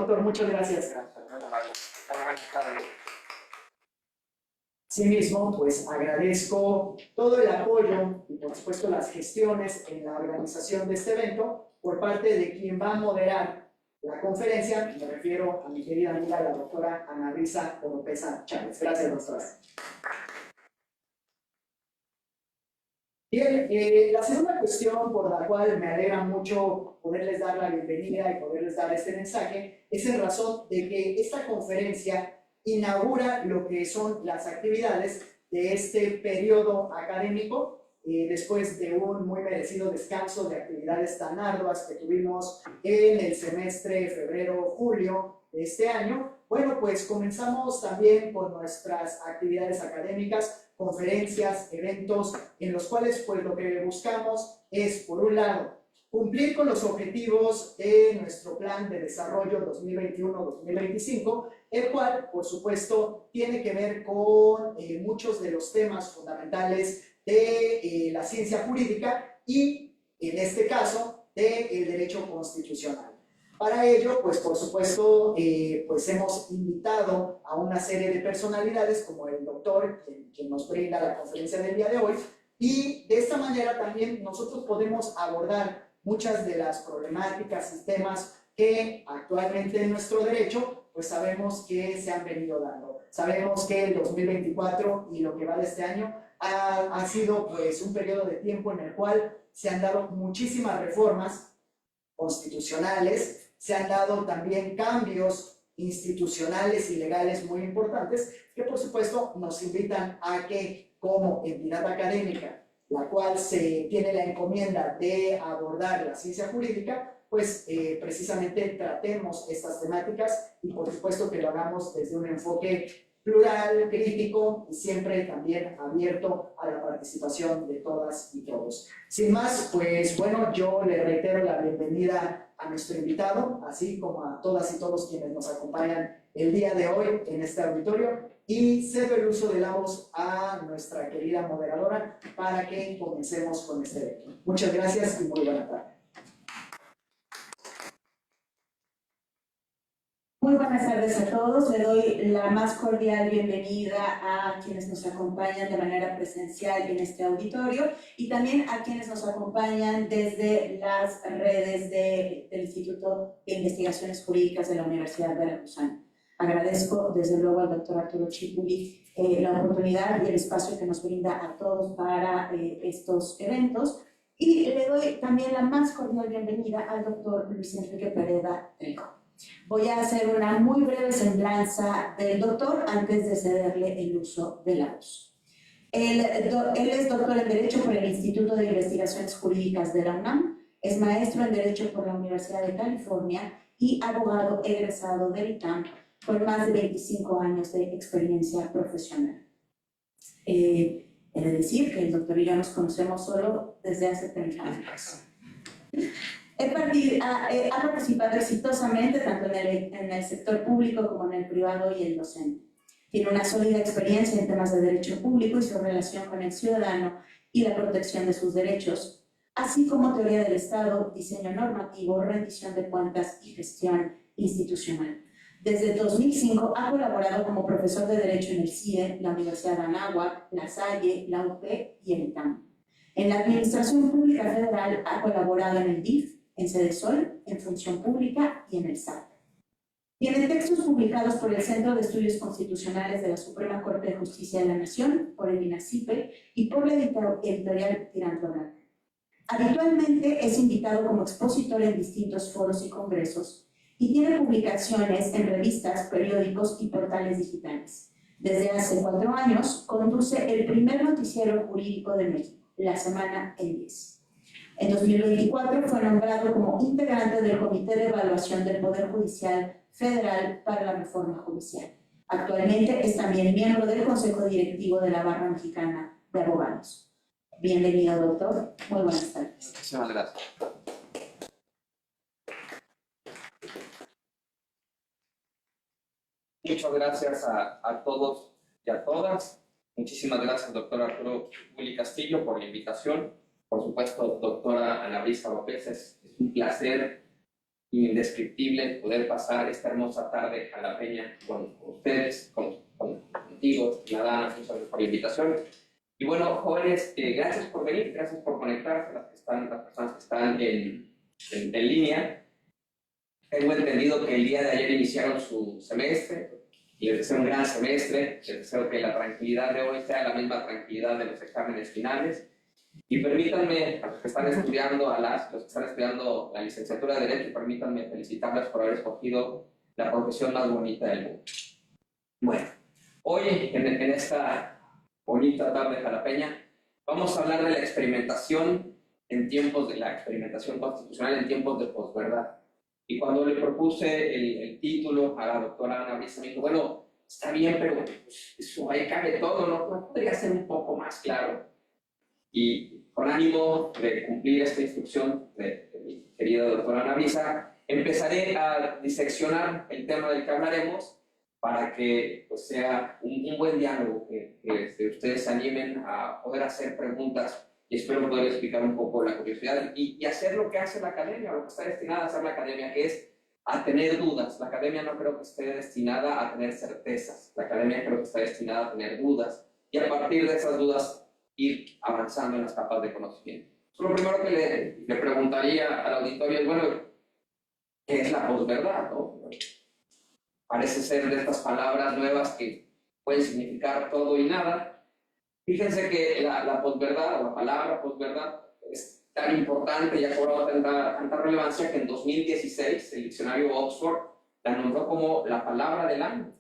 doctor, muchas gracias. Asimismo, pues agradezco todo el apoyo y por supuesto las gestiones en la organización de este evento por parte de quien va a moderar la conferencia. Me refiero a mi querida amiga, la doctora Ana Risa Oropesa Chávez. Gracias, doctora. Bien, la segunda cuestión por la cual me alegra mucho poderles dar la bienvenida y poderles dar este mensaje es en razón de que esta conferencia inaugura lo que son las actividades de este periodo académico, después de un muy merecido descanso de actividades tan arduas que tuvimos en el semestre febrero-julio de este año. Bueno, pues comenzamos también con nuestras actividades académicas, conferencias, eventos, en los cuales pues lo que buscamos es, por un lado, cumplir con los objetivos de nuestro plan de desarrollo 2021-2025, el cual, por supuesto, tiene que ver con muchos de los temas fundamentales de la ciencia jurídica y, en este caso, del derecho constitucional. Para ello, pues por supuesto, pues hemos invitado a una serie de personalidades como el doctor, quien nos brinda la conferencia del día de hoy, y de esta manera también nosotros podemos abordar muchas de las problemáticas y temas que actualmente en nuestro derecho, pues sabemos que se han venido dando. Sabemos que el 2024 y lo que va de este año ha sido pues un periodo de tiempo en el cual se han dado muchísimas reformas constitucionales, se han dado también cambios institucionales y legales muy importantes que por supuesto nos invitan a que como entidad académica, la cual se tiene la encomienda de abordar la ciencia jurídica, pues precisamente tratemos estas temáticas y por supuesto que lo hagamos desde un enfoque plural, crítico y siempre también abierto a la participación de todas y todos. Sin más, pues bueno, yo le reitero la bienvenida a nuestro invitado, así como a todas y todos quienes nos acompañan el día de hoy en este auditorio, y cedo el uso de la voz a nuestra querida moderadora para que comencemos con este evento. Muchas gracias y muy buena tarde. Muy buenas tardes a todos. Le doy la más cordial bienvenida a quienes nos acompañan de manera presencial en este auditorio y también a quienes nos acompañan desde las redes del Instituto de Investigaciones Jurídicas de la Universidad Veracruzana. Agradezco desde luego al doctor Arturo Chipuli la oportunidad y el espacio que nos brinda a todos para estos eventos y le doy también la más cordial bienvenida al doctor Luis Enrique Pereda Trejo. Voy a hacer una muy breve semblanza del doctor antes de cederle el uso de la voz. Él es doctor en Derecho por el Instituto de Investigaciones Jurídicas de la UNAM, es maestro en Derecho por la Universidad de California y abogado egresado del ITAM con más de 25 años de experiencia profesional. He de decir que el doctor y yo nos conocemos solo desde hace 30 años. Ha participado exitosamente tanto en el sector público como en el privado y el docente. Tiene una sólida experiencia en temas de derecho público y su relación con el ciudadano y la protección de sus derechos, así como teoría del Estado, diseño normativo, rendición de cuentas y gestión institucional. Desde 2005 ha colaborado como profesor de Derecho en el CIDE, la Universidad de Anáhuac, La Salle, la UP y el ITAM. En la Administración Pública Federal ha colaborado en el DIF, en Sedesol, en Función Pública y en el SAT. Tiene textos publicados por el Centro de Estudios Constitucionales de la Suprema Corte de Justicia de la Nación, por el INACIPE y por la editorial Tirantlo Grande. Habitualmente es invitado como expositor en distintos foros y congresos y tiene publicaciones en revistas, periódicos y portales digitales. Desde hace 4 años conduce el primer noticiero jurídico de México, La Semana en 10. En 2024 fue nombrado como integrante del Comité de Evaluación del Poder Judicial Federal para la Reforma Judicial. Actualmente es también miembro del Consejo Directivo de la Barra Mexicana de Abogados. Bienvenido, doctor. Muy buenas tardes. Muchísimas gracias. Muchas gracias a todos y a todas. Muchísimas gracias, doctor Arturo Chipuli Castillo, por la invitación. Por supuesto, doctora Ana Risa López, es un placer indescriptible poder pasar esta hermosa tarde jalapeña con ustedes, contigo, Nadana, muchas gracias por la invitación. Y bueno, jóvenes, gracias por venir, gracias por conectarse, las personas que están en línea. Tengo entendido que el día de ayer iniciaron su semestre y les deseo un gran semestre. Les deseo que la tranquilidad de hoy sea la misma tranquilidad de los exámenes finales. Y permítanme, a los que están estudiando, los que están estudiando la licenciatura de Derecho, permítanme felicitarles por haber escogido la profesión más bonita del mundo. Bueno, hoy en esta bonita tarde jalapeña vamos a hablar de la experimentación en tiempos de la experimentación constitucional en tiempos de posverdad. Y cuando le propuse el título a la doctora Ana Brisa, me dijo, bueno, está bien, pero pues, eso ahí cabe todo, ¿no podría ser un poco más claro? Y con ánimo de cumplir esta instrucción de mi querida doctora Ana Brisa, empezaré a diseccionar el tema del que hablaremos para que pues, sea un buen diálogo, que ustedes se animen a poder hacer preguntas y espero poder explicar un poco la curiosidad y hacer lo que hace la academia, lo que está destinada a hacer la academia, que es a tener dudas. La academia no creo que esté destinada a tener certezas, la academia creo que está destinada a tener dudas y a partir de esas dudas ir avanzando en las capas de conocimiento. Lo primero que le preguntaría al auditorio es, bueno, ¿qué es la posverdad, no? Parece ser de estas palabras nuevas que pueden significar todo y nada. Fíjense que la posverdad, o la palabra posverdad, es tan importante y ha cobrado tanta relevancia que en 2016 el diccionario Oxford la nombró como la palabra del año.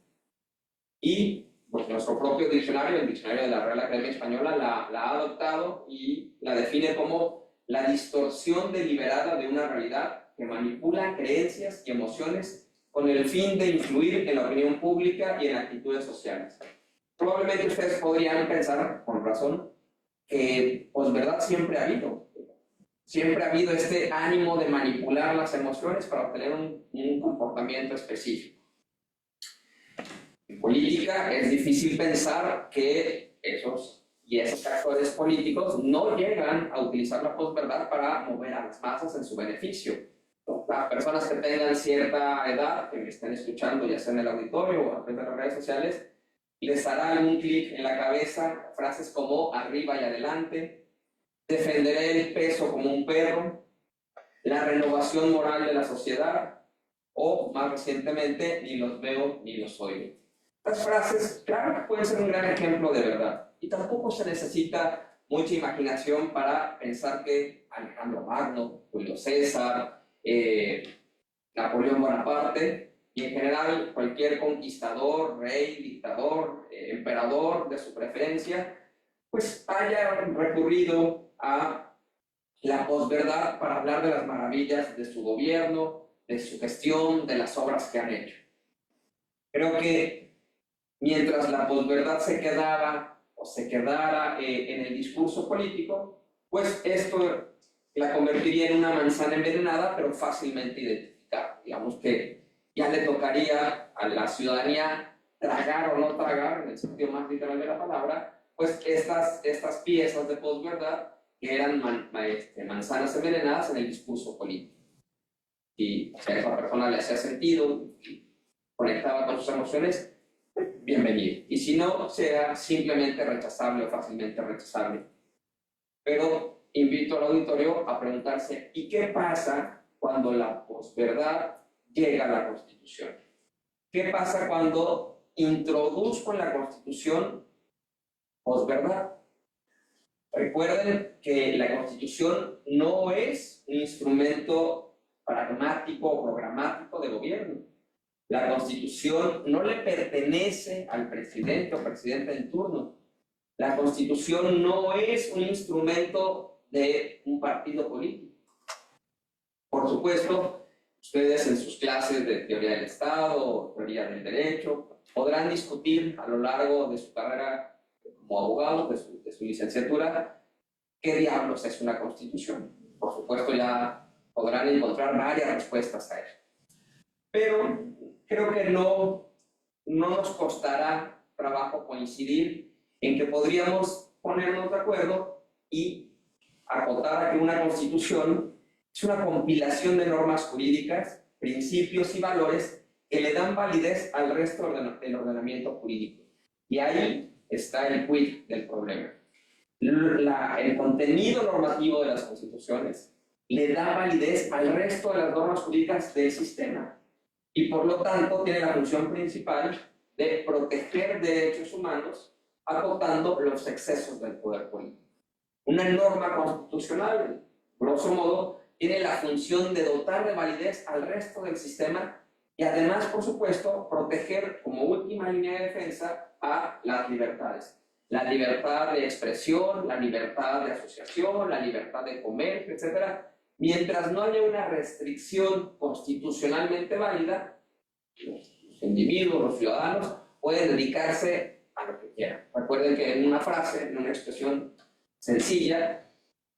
Y pues, nuestro propio diccionario, el diccionario de la Real Academia Española, la ha adoptado y la define como la distorsión deliberada de una realidad que manipula creencias y emociones con el fin de influir en la opinión pública y en actitudes sociales. Probablemente ustedes podrían pensar, con razón, que posverdad siempre ha habido. Siempre ha habido este ánimo de manipular las emociones para obtener un comportamiento específico. En política es difícil pensar que esos actores políticos no llegan a utilizar la posverdad para mover a las masas en su beneficio. Las personas que tengan cierta edad, que me estén escuchando ya sea en el auditorio o a través de las redes sociales, les hará algún clic en la cabeza frases como arriba y adelante, defenderé el peso como un perro, la renovación moral de la sociedad o, más recientemente, ni los veo ni los oigo. Estas frases, claro, pueden ser un gran ejemplo de verdad y tampoco se necesita mucha imaginación para pensar que Alejandro Magno, Julio César, Napoleón Bonaparte y en general cualquier conquistador, rey, dictador, emperador de su preferencia, pues haya recurrido a la posverdad para hablar de las maravillas de su gobierno, de su gestión, de las obras que han hecho. Creo que mientras la posverdad se quedara en el discurso político, pues esto la convertiría en una manzana envenenada, pero fácilmente identificable. Digamos que ya le tocaría a la ciudadanía tragar o no tragar, en el sentido más literal de la palabra, pues estas piezas de posverdad que eran manzanas envenenadas en el discurso político. Y si a esa persona le hacía sentido y conectaba con sus emociones, bienvenido. Y si no, sea simplemente rechazable o fácilmente rechazable. Pero invito al auditorio a preguntarse, ¿y qué pasa cuando la posverdad llega a la Constitución? ¿Qué pasa cuando introduzco en la Constitución posverdad? Recuerden que la Constitución no es un instrumento pragmático o programático de gobierno. La Constitución no le pertenece al presidente o presidenta en turno. La Constitución no es un instrumento de un partido político. Por supuesto, ustedes en sus clases de teoría del Estado o teoría del derecho podrán discutir a lo largo de su carrera como abogados, de su licenciatura, qué diablos es una Constitución. Por supuesto, ya podrán encontrar varias respuestas a eso. Pero creo que no nos costará trabajo coincidir en que podríamos ponernos de acuerdo y acotar a que una Constitución es una compilación de normas jurídicas principios y valores que le dan validez al resto del ordenamiento jurídico. Y ahí está el quid del problema. El contenido normativo de las constituciones le da validez al resto de las normas jurídicas del sistema y por lo tanto tiene la función principal de proteger derechos humanos acotando los excesos del poder político. Una norma constitucional, grosso modo, tiene la función de dotar de validez al resto del sistema y además, por supuesto, proteger como última línea de defensa a las libertades. La libertad de expresión, la libertad de asociación, la libertad de comercio, etc. Mientras no haya una restricción constitucionalmente válida, los individuos, los ciudadanos, pueden dedicarse a lo que quieran. Recuerden que en una frase, en una expresión sencilla,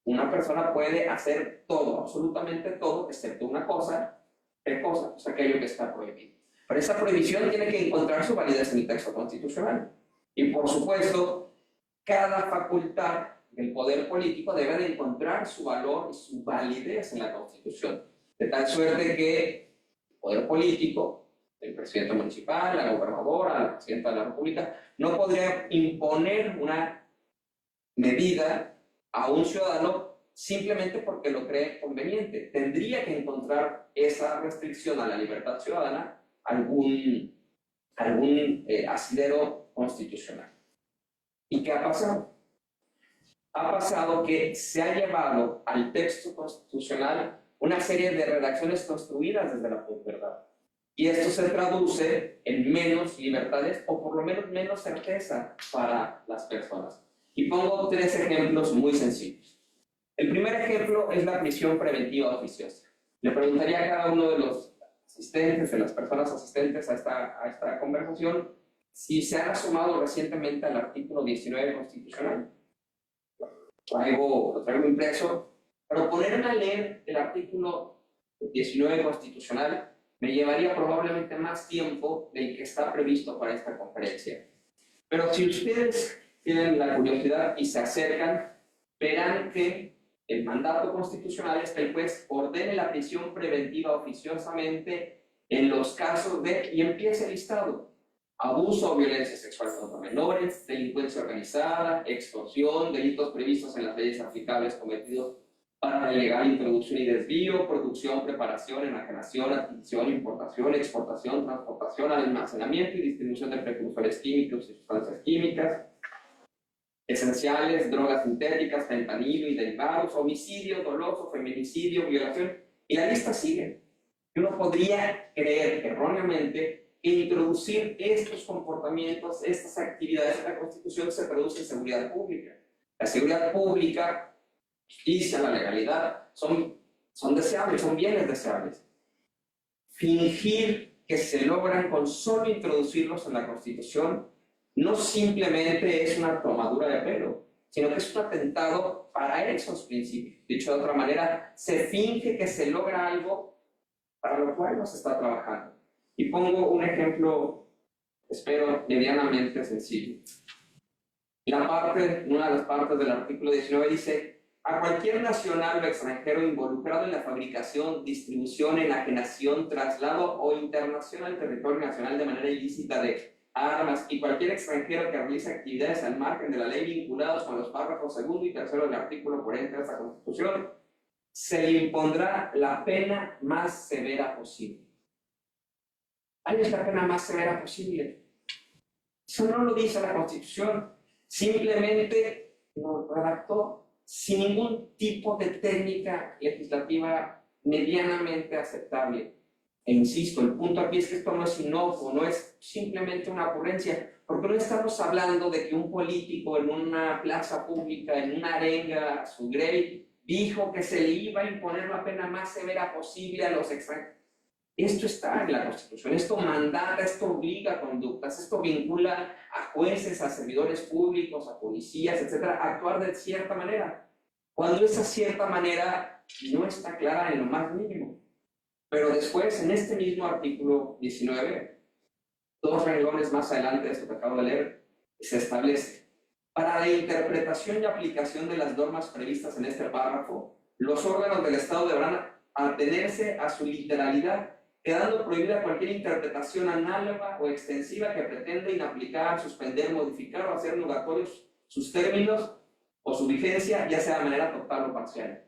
una persona puede hacer todo, absolutamente todo, excepto una cosa. ¿Qué cosa? Pues aquello que está prohibido. Pero esa prohibición tiene que encontrar su validez en el texto constitucional. Y por supuesto, cada facultad del poder político debe de encontrar su valor y su validez en la Constitución. De tal suerte que el poder político, el presidente municipal, la gobernadora, la presidenta de la República, no podría imponer una medida a un ciudadano simplemente porque lo cree conveniente. Tendría que encontrar esa restricción a la libertad ciudadana algún asidero constitucional. ¿Y qué ha pasado? Ha pasado que se ha llevado al texto constitucional una serie de redacciones construidas desde la posverdad. Y esto se traduce en menos libertades o por lo menos menos certeza para las personas. Y pongo 3 ejemplos muy sencillos. El primer ejemplo es la prisión preventiva oficiosa. Le preguntaría a cada uno de los asistentes, de las personas asistentes a esta conversación, si se han asomado recientemente al artículo 19 constitucional. Lo traigo impreso, pero ponerme a leer el artículo 19 constitucional me llevaría probablemente más tiempo del que está previsto para esta conferencia. Pero si ustedes tienen la curiosidad y se acercan, verán que el mandato constitucional es que el juez ordene la prisión preventiva oficiosamente en los casos de, y empieza el listado: abuso o violencia sexual contra menores, delincuencia organizada, extorsión, delitos previstos en las leyes aplicables cometidos para la ilegal introducción y desvío, producción, preparación, enajenación, adquisición, importación, exportación, transportación, almacenamiento y distribución de precursores químicos y sustancias químicas, esenciales, drogas sintéticas, fentanilo y derivados, homicidio doloso, feminicidio, violación, y la lista sigue. Uno podría creer erróneamente que introducir estos comportamientos, estas actividades en la Constitución se traduce en seguridad pública. La seguridad pública, justicia, la legalidad, son deseables, son bienes deseables. Fingir que se logran con solo introducirlos en la Constitución no simplemente es una tomadura de pelo, sino que es un atentado para esos principios. Dicho de otra manera, se finge que se logra algo para lo cual no se está trabajando. Y pongo un ejemplo, espero, medianamente sencillo. Una de las partes del artículo 19 dice: a cualquier nacional o extranjero involucrado en la fabricación, distribución, enajenación, traslado o internación al territorio nacional de manera ilícita de armas, y cualquier extranjero que realice actividades al margen de la ley vinculados con los párrafos 2 y 3 del artículo 40 de esta Constitución, se le impondrá la pena más severa posible. ¿Cuál es la pena más severa posible? Eso no lo dice la Constitución, simplemente lo redactó sin ningún tipo de técnica legislativa medianamente aceptable. E insisto, el punto aquí es que esto no es inocuo, no es simplemente una ocurrencia, porque no estamos hablando de que un político en una plaza pública, en una arenga a su grey, dijo que se le iba a imponer la pena más severa posible a los extranjeros. Esto está en la Constitución, esto mandata, esto obliga a conductas, esto vincula a jueces, a servidores públicos, a policías, etcétera, a actuar de cierta manera, cuando esa cierta manera no está clara en lo más mínimo. Pero después, en este mismo artículo 19, 2 renglones más adelante de esto que acabo de leer, se establece: para la interpretación y aplicación de las normas previstas en este párrafo, los órganos del Estado deberán atenerse a su literalidad quedando prohibida cualquier interpretación análoga o extensiva que pretenda inaplicar, suspender, modificar o hacer nugatorios sus términos o su vigencia, ya sea de manera total o parcial.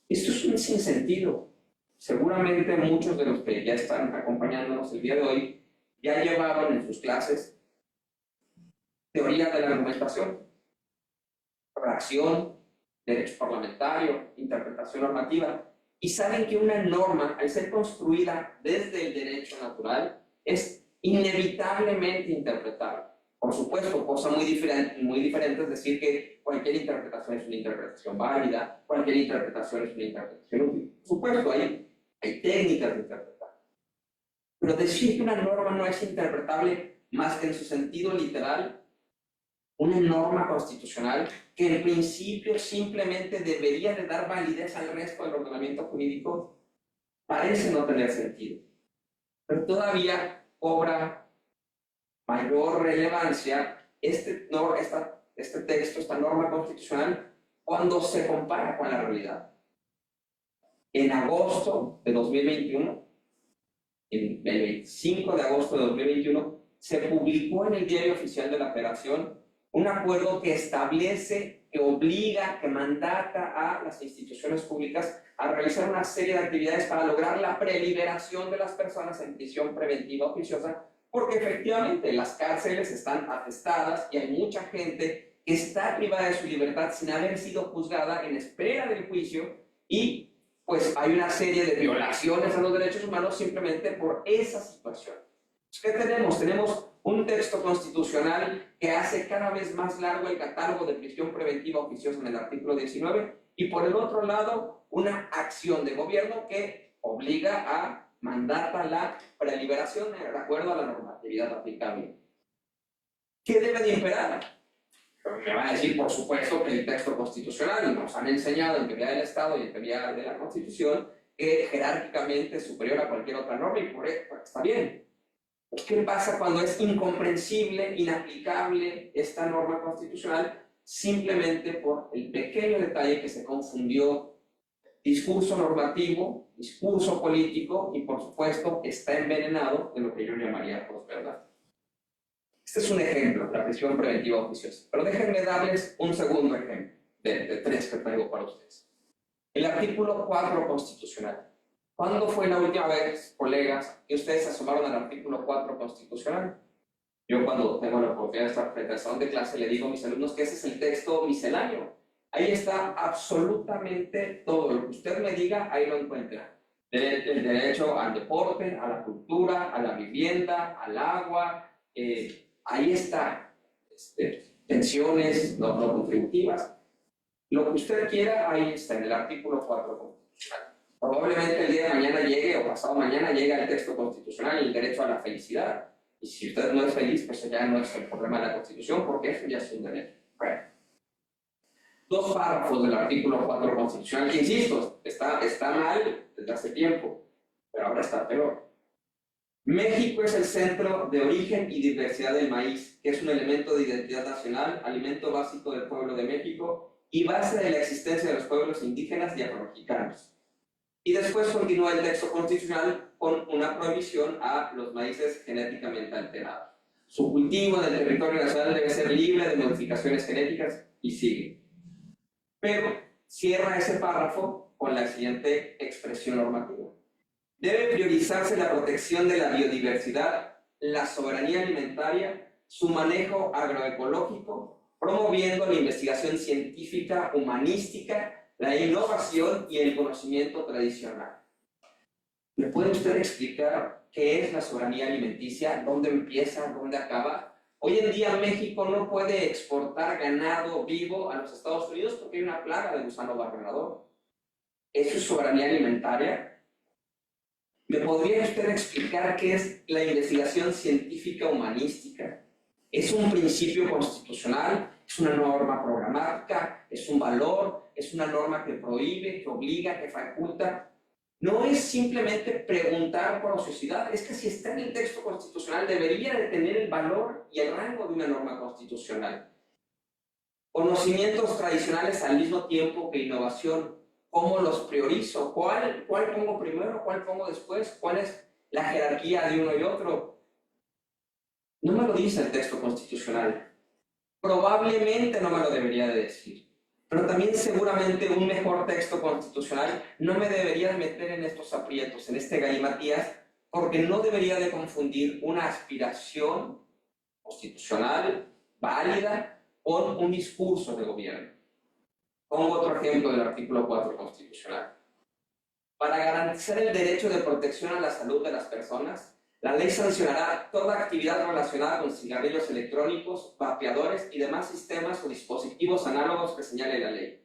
Esto es un sinsentido. Seguramente muchos de los que ya están acompañándonos el día de hoy ya llevaron en sus clases teoría de la argumentación, redacción, derecho parlamentario, interpretación normativa, y saben que una norma, al ser construida desde el derecho natural, es inevitablemente interpretable. Por supuesto, cosa muy diferente es decir que cualquier interpretación es una interpretación válida, cualquier interpretación es una interpretación útil. Por supuesto, hay técnicas de interpretar. Pero decir que una norma no es interpretable más que en su sentido literal, una norma constitucional que en principio simplemente debería de dar validez al resto del ordenamiento jurídico, parece no tener sentido. Pero todavía cobra mayor relevancia este texto, esta norma constitucional, cuando se compara con la realidad. En agosto de 2021, el 25 de agosto de 2021, se publicó en el Diario Oficial de la Federación un acuerdo que establece, que obliga, que mandata a las instituciones públicas a realizar una serie de actividades para lograr la preliberación de las personas en prisión preventiva oficiosa, porque efectivamente las cárceles están atestadas y hay mucha gente que está privada de su libertad sin haber sido juzgada en espera del juicio, y pues hay una serie de violaciones a los derechos humanos simplemente por esa situación. ¿Qué tenemos? Tenemos un texto constitucional que hace cada vez más largo el catálogo de prisión preventiva oficiosa en el artículo 19, y por el otro lado una acción de gobierno que obliga a mandata la preliberación de acuerdo a la normatividad aplicable. ¿Qué debe de imperar? Me van a decir, por supuesto, que el texto constitucional nos han enseñado en teoría del Estado y en teoría de la Constitución que jerárquicamente es superior a cualquier otra norma, y por eso está bien. ¿Qué pasa cuando es incomprensible, inaplicable esta norma constitucional simplemente por el pequeño detalle que se confundió discurso normativo, discurso político, y por supuesto está envenenado de lo que yo llamaría posverdad? Este es un ejemplo, la prisión preventiva oficiosa. Pero déjenme darles un segundo ejemplo de tres que traigo para ustedes. El artículo 4 constitucional. ¿Cuándo fue la última vez, colegas, que ustedes se asomaron al artículo 4 constitucional? Yo, cuando tengo la oportunidad de estar frente al salón de clase, le digo a mis alumnos que ese es el texto misceláneo. Ahí está absolutamente todo. Lo que usted me diga, ahí lo encuentra. El derecho al deporte, a la cultura, a la vivienda, al agua. Ahí está. Pensiones no contributivas. Lo que usted quiera, ahí está, en el artículo 4 constitucional. Probablemente el día de mañana llegue, o pasado mañana llegue el texto constitucional y el derecho a la felicidad. Y si usted no es feliz, pues ya no es el problema de la Constitución, porque eso ya es un derecho. Bueno. Dos párrafos del artículo 4 constitucional, que insisto, está mal desde hace tiempo, pero ahora está peor. México es el centro de origen y diversidad del maíz, que es un elemento de identidad nacional, alimento básico del pueblo de México y base de la existencia de los pueblos indígenas y afromexicanos. Y después continúa el texto constitucional con una prohibición a los maíces genéticamente alterados. Su cultivo en el territorio nacional debe ser libre de modificaciones genéticas, y sigue. Pero cierra ese párrafo con la siguiente expresión normativa. Debe priorizarse la protección de la biodiversidad, la soberanía alimentaria, su manejo agroecológico, promoviendo la investigación científica, humanística, la innovación y el conocimiento tradicional. ¿Me puede usted explicar qué es la soberanía alimenticia? ¿Dónde empieza? ¿Dónde acaba? Hoy en día México no puede exportar ganado vivo a los Estados Unidos porque hay una plaga de gusano barrenador. ¿Eso es soberanía alimentaria? ¿Me podría usted explicar qué es la investigación científica humanística? ¿Es un principio constitucional? ¿Es una norma programática? ¿Es un valor? ¿Es una norma que prohíbe, que obliga, que faculta? No es simplemente preguntar por ociosidad, es que si está en el texto constitucional debería de tener el valor y el rango de una norma constitucional. Conocimientos tradicionales al mismo tiempo que innovación. ¿Cómo los priorizo? ¿Cuál pongo primero? ¿Cuál pongo después? ¿Cuál es la jerarquía de uno y otro. No me lo dice el texto constitucional. Probablemente no me lo debería de decir. Pero también seguramente un mejor texto constitucional no me debería meter en estos aprietos, en este galimatías, porque no debería de confundir una aspiración constitucional válida con un discurso de gobierno. Pongo otro ejemplo del artículo 4 constitucional. Para garantizar el derecho de protección a la salud de las personas, la ley sancionará toda actividad relacionada con cigarrillos electrónicos, vapeadores y demás sistemas o dispositivos análogos que señale la ley.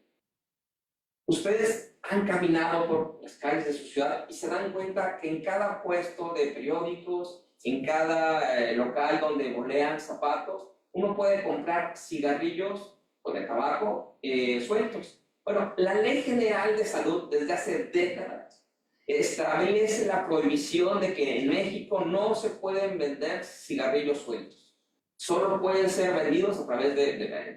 Ustedes han caminado por las calles de su ciudad y se dan cuenta que en cada puesto de periódicos, en cada local donde bolean zapatos, uno puede comprar cigarrillos o de tabaco sueltos. Bueno, la Ley General de Salud desde hace décadas establece la prohibición de que en México no se pueden vender cigarrillos sueltos. Solo pueden ser vendidos a través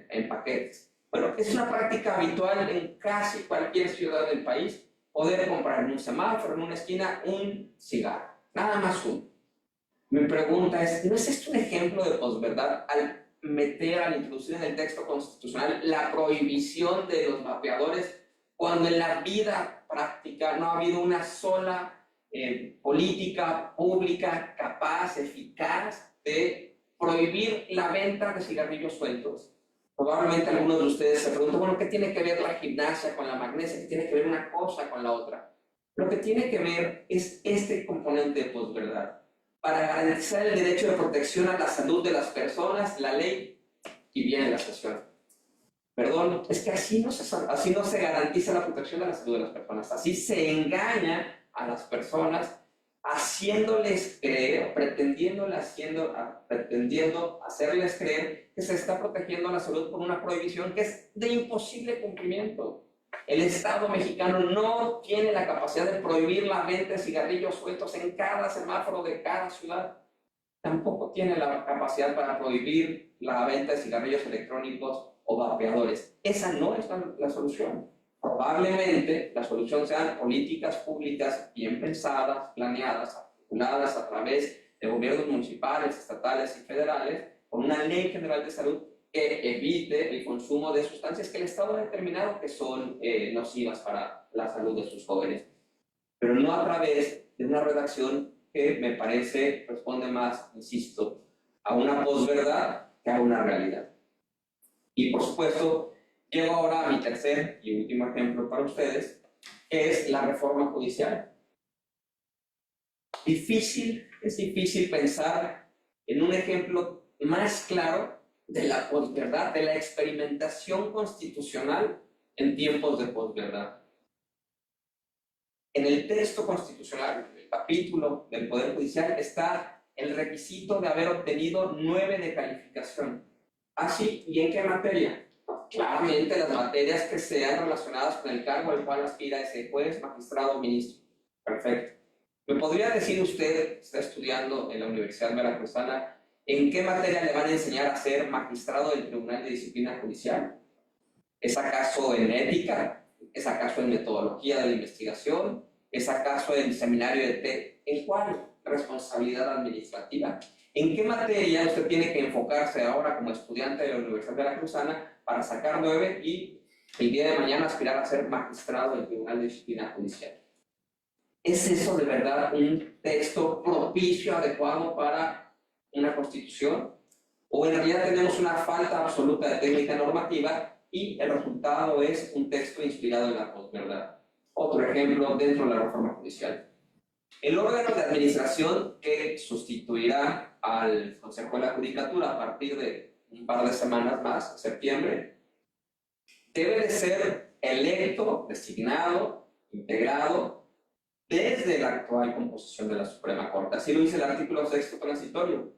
en paquetes. Bueno, es una práctica habitual en casi cualquier ciudad del país poder comprar en un semáforo, en una esquina, un cigarro. Nada más uno. Mi pregunta es, ¿no es esto un ejemplo de posverdad al introducir en el texto constitucional la prohibición de los vapeadores cuando en la vida práctica no ha habido una sola política pública capaz, eficaz de prohibir la venta de cigarrillos sueltos? Probablemente algunos de ustedes se preguntan, bueno, ¿qué tiene que ver la gimnasia con la magnesia? ¿Qué tiene que ver una cosa con la otra? Lo que tiene que ver es este componente de posverdad. Para garantizar el derecho de protección a la salud de las personas, la ley, y viene la sesión. Perdón, es que así no se garantiza la protección de la salud de las personas. Así se engaña a las personas haciéndoles creer, pretendiendo hacerles creer que se está protegiendo la salud por una prohibición que es de imposible cumplimiento. El Estado mexicano no tiene la capacidad de prohibir la venta de cigarrillos sueltos en cada semáforo de cada ciudad. Tampoco tiene la capacidad para prohibir la venta de cigarrillos electrónicos o vapeadores. Esa no es la solución. Probablemente la solución sean políticas públicas bien pensadas, planeadas, articuladas a través de gobiernos municipales, estatales y federales, con una ley general de salud que evite el consumo de sustancias que el Estado ha determinado que son nocivas para la salud de sus jóvenes. Pero no a través de una redacción que me parece responde más, insisto, a una posverdad que a una realidad. Y por supuesto, llego ahora a mi tercer y último ejemplo para ustedes, que es la reforma judicial. Es difícil pensar en un ejemplo más claro de la posverdad, de la experimentación constitucional en tiempos de posverdad. En el texto constitucional, en el capítulo del Poder Judicial, está el requisito de haber obtenido 9 de calificación. ¿Así? ¿Y en qué materia? Claramente las materias que sean relacionadas con el cargo al cual aspira ese juez, magistrado o ministro. Perfecto. ¿Me podría decir usted, está estudiando en la Universidad Veracruzana, en qué materia le van a enseñar a ser magistrado del Tribunal de Disciplina Judicial? ¿Es acaso en ética? ¿Es acaso en metodología de la investigación? ¿Es acaso en seminario de TED? ¿En cuál responsabilidad administrativa? ¿En qué materia usted tiene que enfocarse ahora como estudiante de la Universidad Veracruzana para sacar 9 y el día de mañana aspirar a ser magistrado del Tribunal de Disciplina Judicial? ¿Es eso de verdad un texto propicio, adecuado para una constitución? ¿O en realidad tenemos una falta absoluta de técnica normativa y el resultado es un texto inspirado en la posverdad? Otro ejemplo dentro de la reforma judicial. El órgano de administración que sustituirá al Consejo de la Judicatura a partir de un par de semanas más, en septiembre, debe de ser electo, designado, integrado desde la actual composición de la Suprema Corte. Así lo dice el artículo 6 transitorio.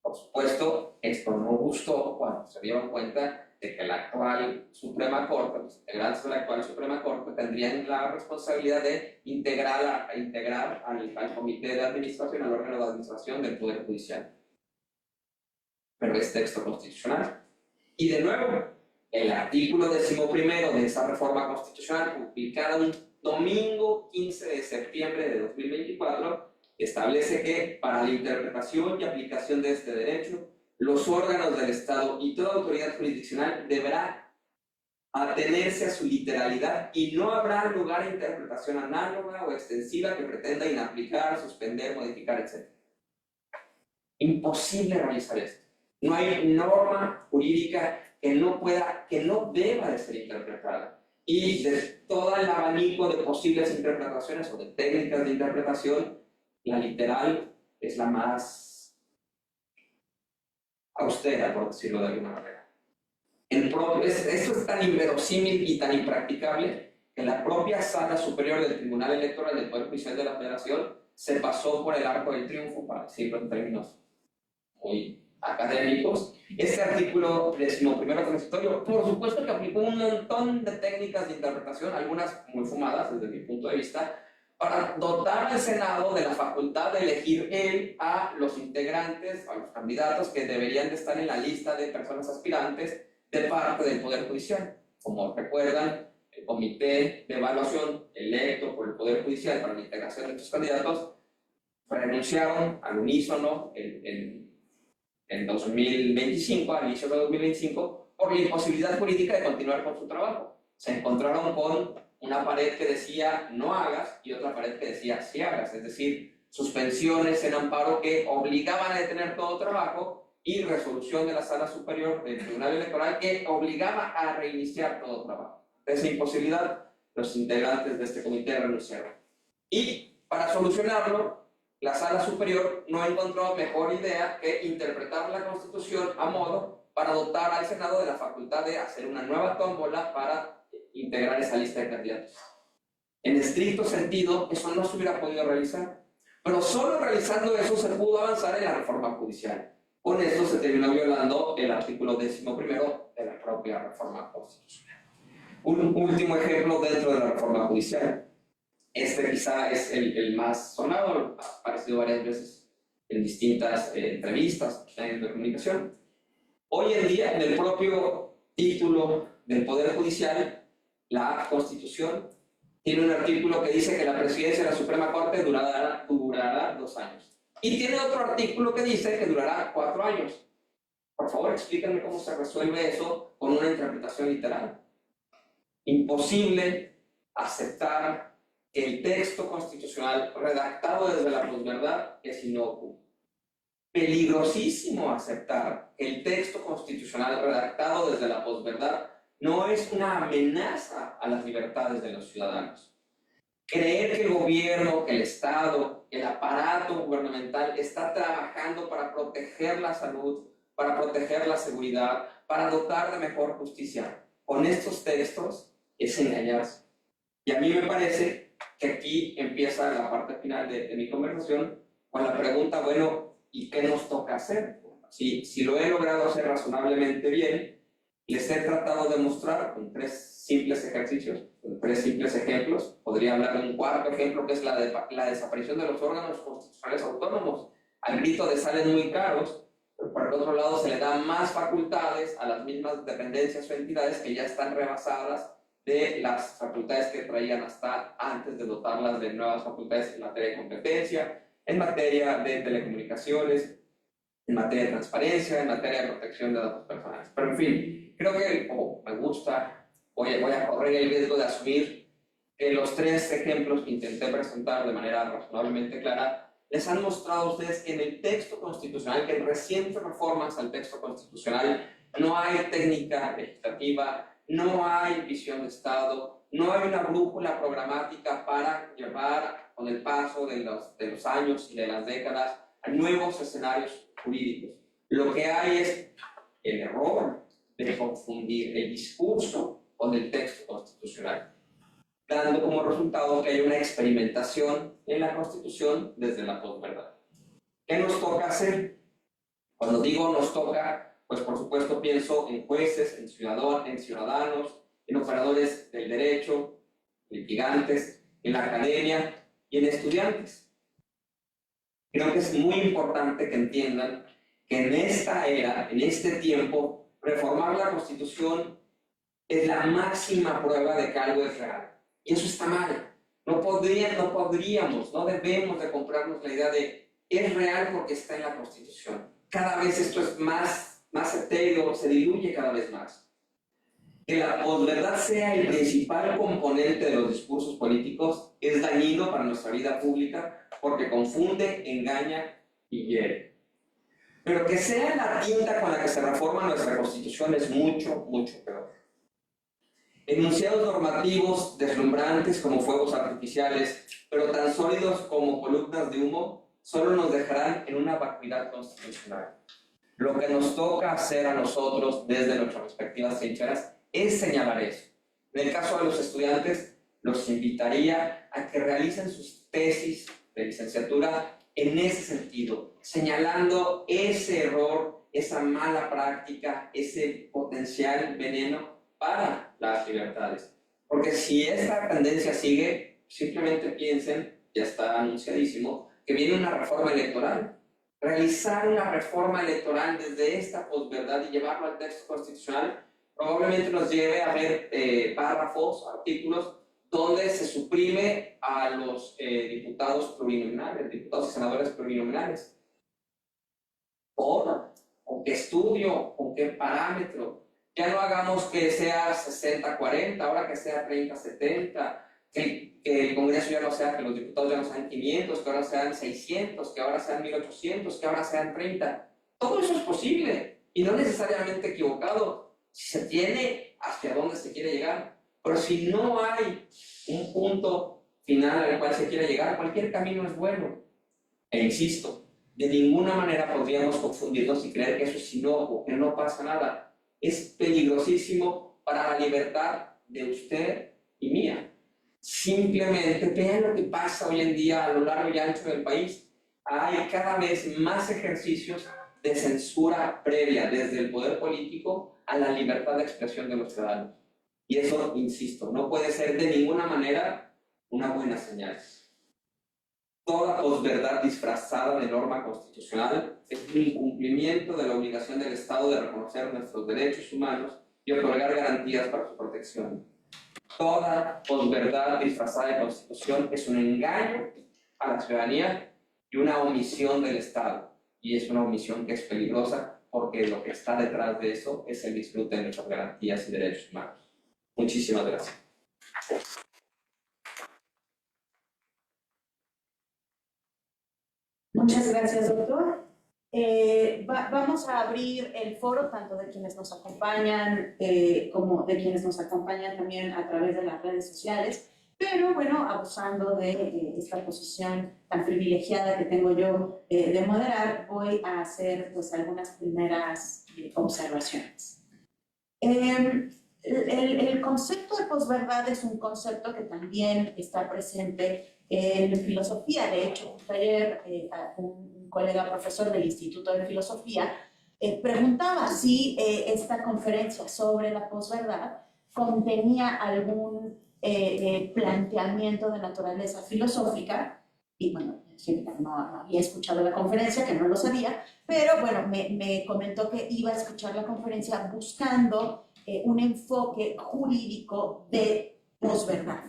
Por supuesto, esto no gustó cuando se dieron cuenta de que la actual Suprema Corte, los integrantes de la actual Suprema Corte, tendrían la responsabilidad de integrar al Comité de Administración, al órgano de administración del Poder Judicial. Pero es texto constitucional. Y de nuevo, el artículo 11º de esa reforma constitucional, publicada un domingo 15 de septiembre de 2024, establece que para la interpretación y aplicación de este derecho, los órganos del Estado y toda autoridad jurisdiccional deberá atenerse a su literalidad y no habrá lugar a interpretación análoga o extensiva que pretenda inaplicar, suspender, modificar, etc. Imposible realizar esto. No hay norma jurídica que no deba de ser interpretada. Y de todo el abanico de posibles interpretaciones o de técnicas de interpretación, la literal es la más austera, por decirlo de alguna manera. Esto es tan inverosímil y tan impracticable que la propia Sala Superior del Tribunal Electoral del Poder Judicial de la Federación se pasó por el arco del triunfo, para decirlo en términos muy académicos. Este artículo 11º transitorio, por supuesto que aplicó un montón de técnicas de interpretación, algunas muy fumadas desde mi punto de vista, para dotar al Senado de la facultad de elegir él a los integrantes, a los candidatos que deberían de estar en la lista de personas aspirantes de parte del Poder Judicial. Como recuerdan, el comité de evaluación electo por el Poder Judicial para la integración de estos candidatos renunciaron al unísono en 2025, al inicio de 2025, por la imposibilidad jurídica de continuar con su trabajo. Se encontraron con una pared que decía no hagas y otra pared que decía sí hagas, es decir, suspensiones en amparo que obligaban a detener todo trabajo y resolución de la Sala Superior del Tribunal Electoral que obligaba a reiniciar todo trabajo. De esa imposibilidad, los integrantes de este comité renunciaron. Y para solucionarlo, la Sala Superior no encontró mejor idea que interpretar la Constitución a modo para dotar al Senado de la facultad de hacer una nueva tómbola para integrar esa lista de candidatos. En estricto sentido, eso no se hubiera podido realizar, pero solo realizando eso se pudo avanzar en la reforma judicial. Con esto se terminó violando el artículo 11º de la propia reforma constitucional. Un último ejemplo dentro de la reforma judicial. Este quizá es el más sonado, ha aparecido varias veces en distintas entrevistas, en la comunicación. Hoy en día, en el propio título del Poder Judicial, la Constitución tiene un artículo que dice que la presidencia de la Suprema Corte durará 2 años. Y tiene otro artículo que dice que durará 4 años. Por favor, explíquenme cómo se resuelve eso con una interpretación literal. Imposible aceptar que el texto constitucional redactado desde la posverdad es inocuo. Peligrosísimo aceptar que el texto constitucional redactado desde la posverdad no es una amenaza a las libertades de los ciudadanos. Creer que el gobierno, que el Estado, el aparato gubernamental está trabajando para proteger la salud, para proteger la seguridad, para dotar de mejor justicia con estos textos es engañarse. Y a mí me parece que aquí empieza la parte final de mi conversación con la pregunta, bueno, ¿y qué nos toca hacer? Si lo he logrado hacer razonablemente bien, les he tratado de mostrar con 3 simples ejercicios, con 3 simples ejemplos. Podría hablar de un cuarto ejemplo que es la desaparición de los órganos constitucionales autónomos. Al grito de salen muy caros, pero por el otro lado se le dan más facultades a las mismas dependencias o entidades que ya están rebasadas de las facultades que traían hasta antes de dotarlas de nuevas facultades en materia de competencia, en materia de telecomunicaciones, en materia de transparencia, en materia de protección de datos personales. Pero en fin, creo que me gusta, voy a correr el riesgo de asumir que los 3 ejemplos que intenté presentar de manera razonablemente clara les han mostrado a ustedes que en el texto constitucional, que en recientes reformas al texto constitucional, no hay técnica legislativa, no hay visión de Estado, no hay una brújula programática para llevar con el paso de los años y de las décadas a nuevos escenarios jurídicos. Lo que hay es el error de confundir el discurso con el texto constitucional, dando como resultado que hay una experimentación en la Constitución desde la posverdad. ¿Qué nos toca hacer? Cuando digo nos toca, pues por supuesto pienso en jueces, en ciudadanos, en operadores del derecho, litigantes, en la academia y en estudiantes. Creo que es muy importante que entiendan que en esta era, en este tiempo, reformar la Constitución es la máxima prueba de que algo es real. Y eso está mal. No podríamos, no debemos de comprarnos la idea de es real porque está en la Constitución. Cada vez esto es más etéreo, se diluye cada vez más. Que la posverdad sea el principal componente de los discursos políticos es dañino para nuestra vida pública porque confunde, engaña y hiere. Pero que sea la tinta con la que se reforma nuestra Constitución es mucho, mucho peor. Enunciados normativos deslumbrantes como fuegos artificiales, pero tan sólidos como columnas de humo, solo nos dejarán en una vacuidad constitucional. Lo que nos toca hacer a nosotros desde nuestras respectivas trincheras es señalar eso. En el caso de los estudiantes, los invitaría a que realicen sus tesis de licenciatura en ese sentido, señalando ese error, esa mala práctica, ese potencial veneno para las libertades. Porque si esta tendencia sigue, simplemente piensen, ya está anunciadísimo, que viene una reforma electoral. Realizar una reforma electoral desde esta posverdad y llevarlo al texto constitucional probablemente nos lleve a ver párrafos, artículos, donde se suprime a los diputados plurinominales, diputados y senadores plurinominales. ¿Con qué estudio? ¿Con qué parámetro? Ya no hagamos que sea 60-40, ahora que sea 30-70, que el Congreso ya no sea, que los diputados ya no sean 500, que ahora sean 600, que ahora sean 1800, que ahora sean 30. Todo eso es posible y no necesariamente equivocado si se tiene hacia dónde se quiere llegar. Pero si no hay un punto final al cual se quiere llegar, cualquier camino es bueno. E insisto, de ninguna manera podríamos confundirnos y creer que eso es inocuo, que no pasa nada. Es peligrosísimo para la libertad de usted y mía. Simplemente vean lo que pasa hoy en día a lo largo y ancho del país. Hay cada vez más ejercicios de censura previa desde el poder político a la libertad de expresión de los ciudadanos. Y eso, insisto, no puede ser de ninguna manera una buena señal. Toda posverdad disfrazada de norma constitucional es un incumplimiento de la obligación del Estado de reconocer nuestros derechos humanos y otorgar garantías para su protección. Toda posverdad disfrazada de Constitución es un engaño a la ciudadanía y una omisión del Estado. Y es una omisión que es peligrosa porque lo que está detrás de eso es el disfrute de nuestras garantías y derechos humanos. Muchísimas gracias. Muchas gracias, doctor. Vamos a abrir el foro tanto de quienes nos acompañan como de quienes nos acompañan también a través de las redes sociales, pero bueno, abusando de esta posición tan privilegiada que tengo yo de moderar, voy a hacer pues algunas primeras observaciones. El concepto de posverdad es un concepto que también está presente en filosofía. De hecho, ayer un colega profesor del Instituto de Filosofía preguntaba si esta conferencia sobre la posverdad contenía algún planteamiento de naturaleza filosófica, y bueno, no había escuchado la conferencia, que no lo sabía, pero bueno, me comentó que iba a escuchar la conferencia buscando un enfoque jurídico de posverdad.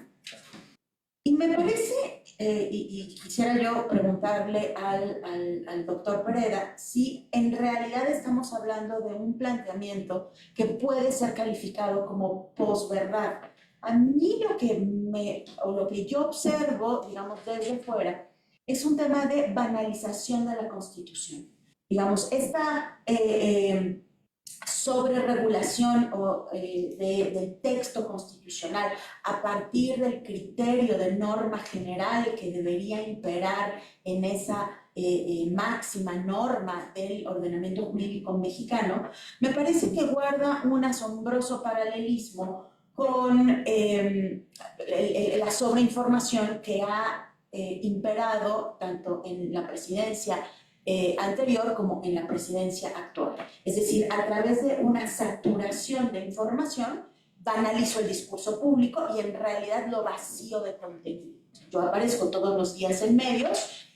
Y me parece, y quisiera yo preguntarle al doctor Pereda, si en realidad estamos hablando de un planteamiento que puede ser calificado como posverdad. A mí lo que yo observo, digamos, desde fuera, es un tema de banalización de la Constitución. Digamos, esta sobreregulación del texto constitucional a partir del criterio de norma general que debería imperar en esa máxima norma del ordenamiento jurídico mexicano, me parece que guarda un asombroso paralelismo con la sobreinformación que ha imperado tanto en la presidencia anterior como en la presidencia actual. Es decir, a través de una saturación de información, banalizo el discurso público y en realidad lo vacío de contenido. Yo aparezco todos los días en medios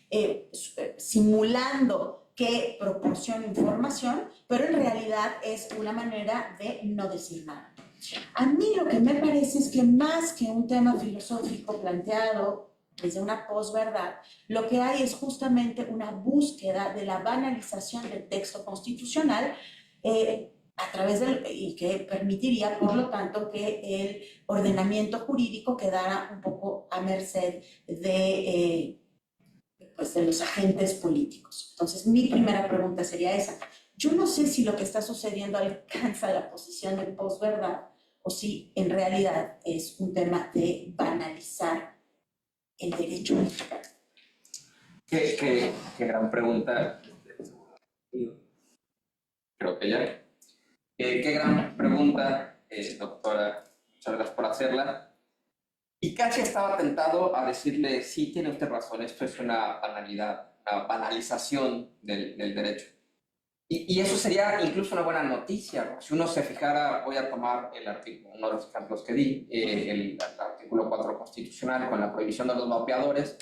simulando que proporciono información, pero en realidad es una manera de no decir nada. A mí lo que me parece es que más que un tema filosófico planteado desde una posverdad, lo que hay es justamente una búsqueda de la banalización del texto constitucional a través del, y que permitiría, por lo tanto, que el ordenamiento jurídico quedara un poco a merced de, pues de los agentes políticos. Entonces, mi primera pregunta sería esa. Yo no sé si lo que está sucediendo alcanza la posición de posverdad o si en realidad es un tema de banalizar el derecho mexicano. Qué gran pregunta. Creo que ya. Qué gran pregunta, doctora. Muchas gracias por hacerla. Y casi estaba tentado a decirle, sí, tiene usted razón, esto es una banalidad, una banalización del derecho. Y eso sería incluso una buena noticia. Si uno se fijara, voy a tomar el artículo, uno de los ejemplos que di, el artículo 4 constitucional con la prohibición de los vapeadores.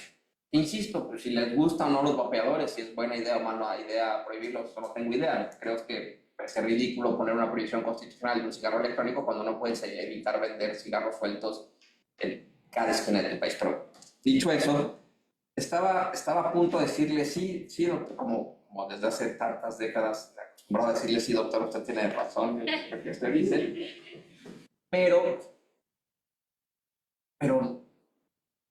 Insisto, pues, si les gustan o no los vapeadores, si es buena idea o mala idea prohibirlos, no tengo idea. Creo que parece ridículo poner una prohibición constitucional de un cigarro electrónico cuando no puedes evitar vender cigarros sueltos en cada esquina del país. Pero dicho eso, estaba a punto de decirle sí, doctor, como desde hace tantas décadas acostumbrado a decirle sí, doctor, usted tiene razón, lo que usted dice. Pero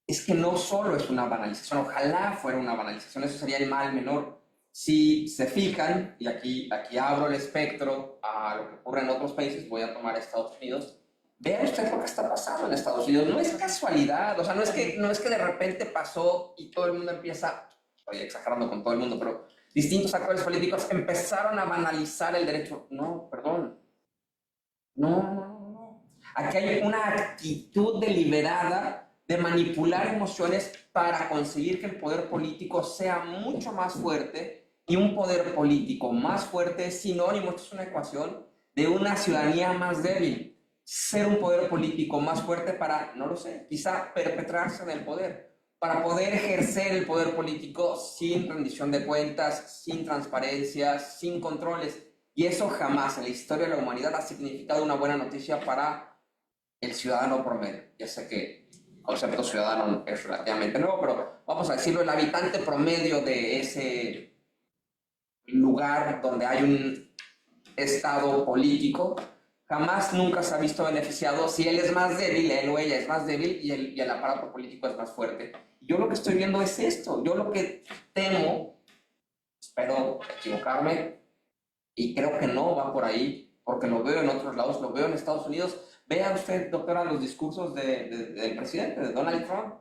es que no solo es una banalización, ojalá fuera una banalización, eso sería el mal menor. Si se fijan, y aquí abro el espectro a lo que ocurre en otros países, voy a tomar Estados Unidos. Vea usted lo que está pasando en Estados Unidos, no es casualidad, o sea, no es que de repente pasó y todo el mundo empieza, estoy exagerando con todo el mundo, pero distintos actores políticos empezaron a banalizar el derecho. No, perdón. No. Aquí hay una actitud deliberada de manipular emociones para conseguir que el poder político sea mucho más fuerte, y un poder político más fuerte es sinónimo, esto es una ecuación, de una ciudadanía más débil. Ser un poder político más fuerte para, no lo sé, quizá perpetrarse en el poder, para poder ejercer el poder político sin rendición de cuentas, sin transparencia, sin controles. Y eso jamás en la historia de la humanidad ha significado una buena noticia para el ciudadano promedio. Ya sé que el concepto ciudadano es relativamente nuevo, pero vamos a decirlo, el habitante promedio de ese lugar donde hay un estado político jamás nunca se ha visto beneficiado si él es más débil, él o ella es más débil y el aparato político es más fuerte. Yo lo que estoy viendo es esto. Yo lo que temo, espero equivocarme, y creo que no va por ahí, porque lo veo en otros lados, lo veo en Estados Unidos. Vea usted, doctora, los discursos del presidente, de Donald Trump.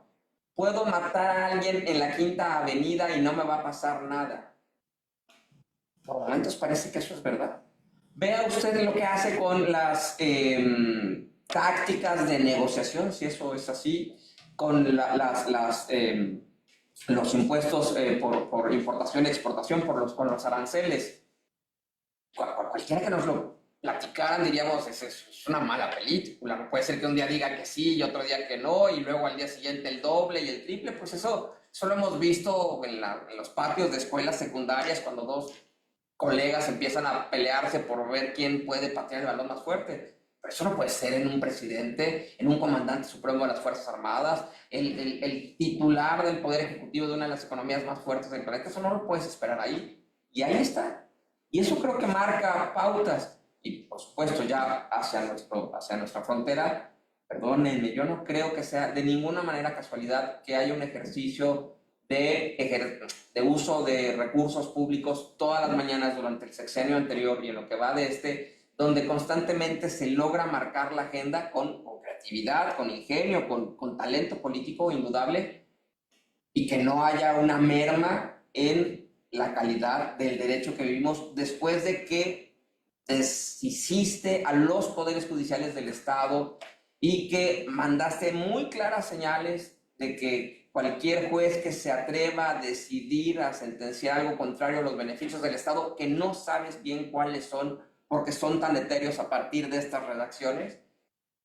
Puedo matar a alguien en la Quinta Avenida y no me va a pasar nada. Por momentos parece que eso es verdad. Vea usted lo que hace con las tácticas de negociación, si eso es así, con los impuestos por importación y exportación, con los aranceles. Cualquiera que nos lo platicaran diríamos, es una mala película. No puede ser que un día diga que sí y otro día que no, y luego al día siguiente el doble y el triple. Pues eso lo hemos visto en los patios de escuelas secundarias, cuando dos colegas empiezan a pelearse por ver quién puede patear el balón más fuerte. Pero eso no puede ser en un presidente, en un comandante supremo de las Fuerzas Armadas, el titular del Poder Ejecutivo de una de las economías más fuertes del planeta. Eso no lo puedes esperar ahí. Y ahí está. Y eso creo que marca pautas. Y por supuesto ya hacia nuestra frontera, perdónenme, yo no creo que sea de ninguna manera casualidad que haya un ejercicio de uso de recursos públicos todas las mañanas durante el sexenio anterior y en lo que va de donde constantemente se logra marcar la agenda con creatividad, con ingenio, con talento político indudable, y que no haya una merma en la calidad del derecho que vivimos después de que deshiciste a los poderes judiciales del Estado y que mandaste muy claras señales de que cualquier juez que se atreva a decidir, a sentenciar algo contrario a los beneficios del Estado, que no sabes bien cuáles son porque son tan etéreos a partir de estas redacciones,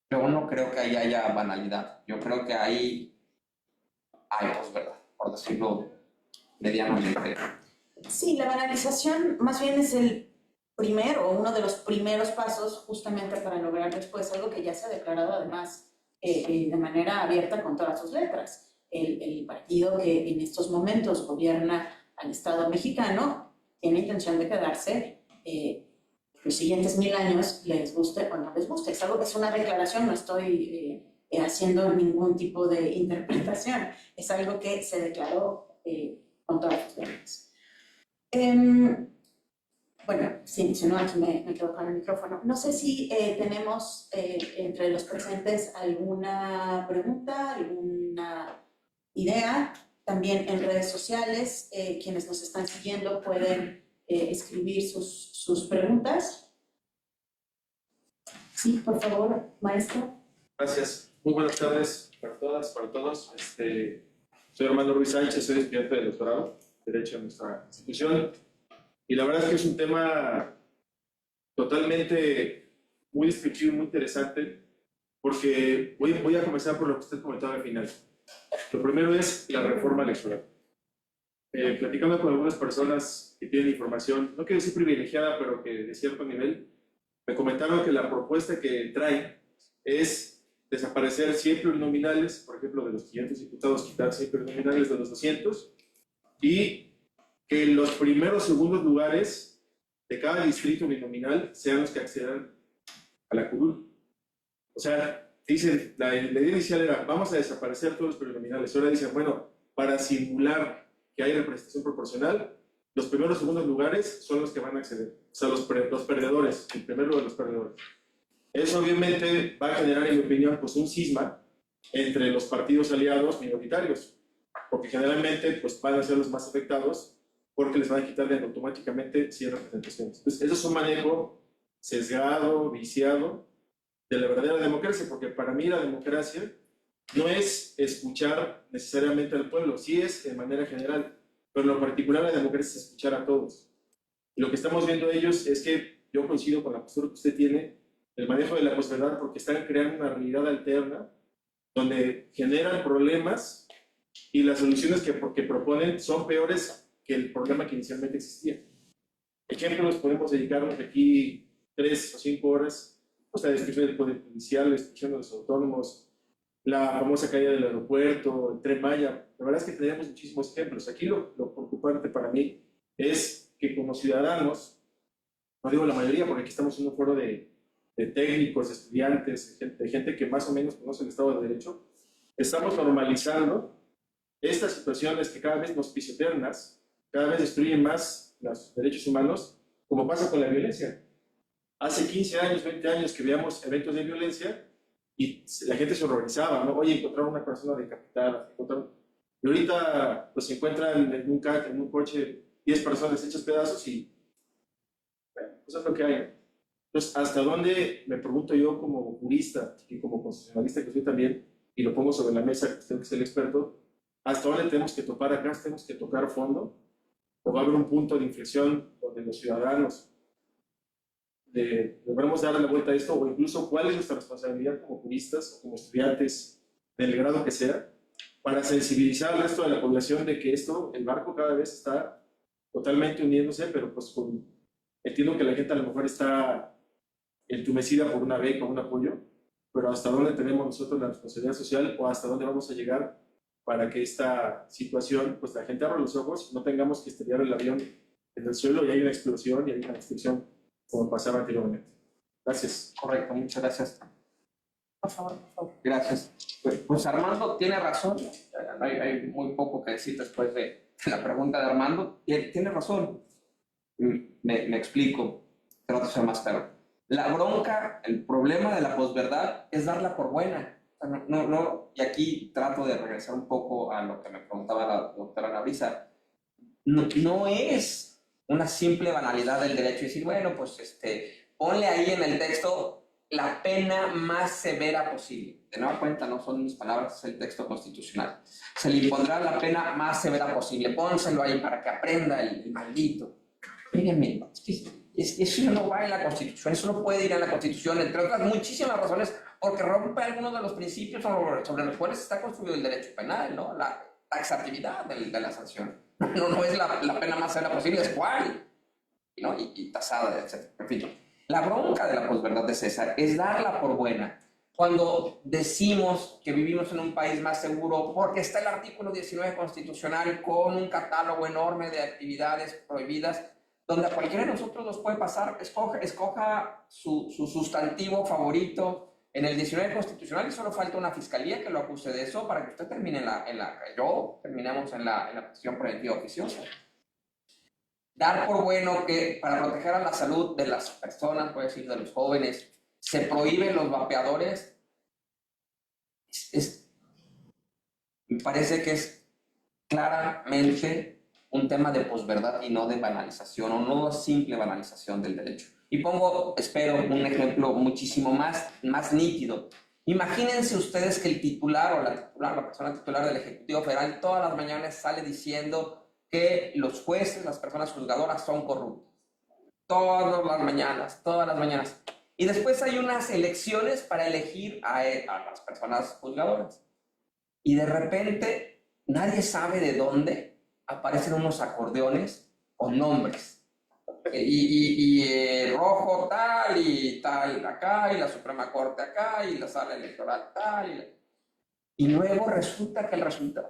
yo no creo que ahí haya banalidad. Yo creo que ahí hay posverdad, por decirlo medianamente. Sí, la banalización más bien es el uno de los primeros pasos justamente para lograr después algo que ya se ha declarado además de manera abierta con todas sus letras. El partido que en estos momentos gobierna al Estado mexicano tiene intención de quedarse los siguientes 1000 años, les guste o no les guste. Es una declaración, no estoy haciendo ningún tipo de interpretación, es algo que se declaró con todas sus letras. Bueno, sí, si no, aquí me quedo con el micrófono. No sé si tenemos entre los presentes alguna pregunta, alguna idea. También en redes sociales, quienes nos están siguiendo pueden escribir sus preguntas. Sí, por favor, maestro. Gracias. Muy buenas tardes para todas, para todos. Soy Armando Ruiz Sánchez, soy estudiante de doctorado en Derecho en nuestra institución. Y la verdad es que es un tema totalmente muy descriptivo y muy interesante, porque voy a comenzar por lo que usted comentaba al final. Lo primero es la reforma electoral. Platicando con algunas personas que tienen información, no quiero decir privilegiada, pero que de cierto nivel, me comentaron que la propuesta que traen es desaparecer siempre los nominales, por ejemplo, de los 500 diputados, quitar siempre los nominales de los 200, y que los primeros segundos lugares de cada distrito uninominal sean los que accedan a la curul. O sea, dicen, la idea inicial era, vamos a desaparecer todos los plurinominales. Ahora dicen, bueno, para simular que hay representación proporcional, los primeros segundos lugares son los que van a acceder. O sea, los perdedores, el primero de los perdedores. Eso obviamente va a generar, en mi opinión, pues un cisma entre los partidos aliados minoritarios, porque generalmente pues, van a ser los más afectados porque les van a quitar automáticamente 100 representaciones. Entonces, eso es un manejo sesgado, viciado de la verdadera democracia, porque para mí la democracia no es escuchar necesariamente al pueblo, sí es de manera general, pero en lo particular la democracia es escuchar a todos. Y lo que estamos viendo ellos es que yo coincido con la postura que usted tiene, el manejo de la posverdad, porque están creando una realidad alterna donde generan problemas y las soluciones que proponen son peores que el problema que inicialmente existía. Ejemplos, podemos dedicarnos aquí 3 o 5 horas pues, a la destrucción del Poder Judicial, la destrucción de los autónomos, la famosa caída del aeropuerto, el Tren Maya. La verdad es que tenemos muchísimos ejemplos. Aquí lo preocupante para mí es que como ciudadanos, no digo la mayoría porque aquí estamos en un foro de técnicos, de estudiantes, de gente que más o menos conoce el Estado de Derecho, estamos normalizando estas situaciones que cada vez nos pisotean más, cada vez destruyen más los derechos humanos, como pasa con la violencia. Hace 15 años, 20 años que veíamos eventos de violencia y la gente se horrorizaba, ¿no? Oye, encontraron una persona decapitada, y ahorita pues, se encuentran en un coche 10 personas hechas pedazos y bueno, eso es lo que hay. Entonces, ¿hasta dónde, me pregunto yo como jurista y como constitucionalista que soy también, y lo pongo sobre la mesa, usted que es el experto, hasta dónde tenemos que topar acá, tenemos que tocar fondo, o va a haber un punto de inflexión donde los ciudadanos debemos dar la vuelta a esto, o incluso cuál es nuestra responsabilidad como juristas o como estudiantes del grado que sea, para sensibilizar al resto de la población de que esto, el barco cada vez está totalmente hundiéndose, pero pues entiendo que la gente a lo mejor está entumecida por una beca o un apoyo, pero hasta dónde tenemos nosotros la responsabilidad social o hasta dónde vamos a llegar para que esta situación, pues la gente abra los ojos, no tengamos que estrellar el avión en el suelo y hay una explosión y hay una destrucción como pasaba anteriormente. Gracias. Correcto, muchas gracias. Por favor, por favor. Gracias. Pues Armando tiene razón. Hay muy poco que decir después de la pregunta de Armando. Tiene razón. Me explico. Trato de ser más claro. La bronca, el problema de la posverdad es darla por buena. Y aquí trato de regresar un poco a lo que me preguntaba la doctora Nabrisa. No es una simple banalidad del derecho y decir, bueno, pues ponle ahí en el texto la pena más severa posible. De nueva cuenta, no son mis palabras, es el texto constitucional. Se le impondrá la pena más severa posible. Pónselo ahí para que aprenda el maldito. Mírenme, eso no va en la Constitución, eso no puede ir en la Constitución, entre otras muchísimas razones, porque rompe algunos de los principios sobre los cuales está construido el derecho penal, ¿no? La taxatividad de la sanción. No es la pena más severa posible, es cuál. ¿no? Y tasada, etc. En fin, la bronca de la posverdad de César es darla por buena. Cuando decimos que vivimos en un país más seguro porque está el artículo 19 constitucional con un catálogo enorme de actividades prohibidas, donde a cualquiera de nosotros nos puede pasar, escoja su sustantivo favorito en el 19 constitucional y solo falta una fiscalía que lo acuse de eso para que usted termine terminemos en la prisión preventiva oficiosa. Dar por bueno que para proteger a la salud de las personas, puede decir de los jóvenes, se prohíben los vapeadores, me parece que es claramente un tema de posverdad y no de banalización, o no simple banalización del derecho. Y espero, un ejemplo muchísimo más nítido. Imagínense ustedes que el titular o la persona titular del Ejecutivo Federal todas las mañanas sale diciendo que los jueces, las personas juzgadoras son corruptos. Todas las mañanas. Y después hay unas elecciones para elegir a las personas juzgadoras. Y de repente, nadie sabe de dónde aparecen unos acordeones con nombres. Rojo tal y tal acá, y la Suprema Corte acá, y la sala electoral tal. Y luego resulta que el resultado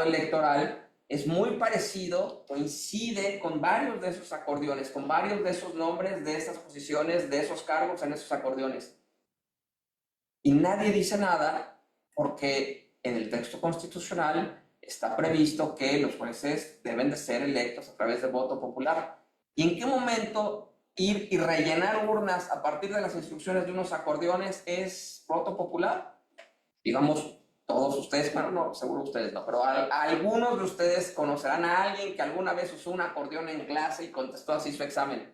electoral es muy parecido, coincide con varios de esos acordeones, con varios de esos nombres, de esas posiciones, de esos cargos en esos acordeones. Y nadie dice nada porque en el texto constitucional está previsto que los jueces deben de ser electos a través de voto popular. ¿Y en qué momento ir y rellenar urnas a partir de las instrucciones de unos acordeones es voto popular? Digamos, todos ustedes, bueno, no, seguro ustedes no, pero algunos de ustedes conocerán a alguien que alguna vez usó un acordeón en clase y contestó así su examen.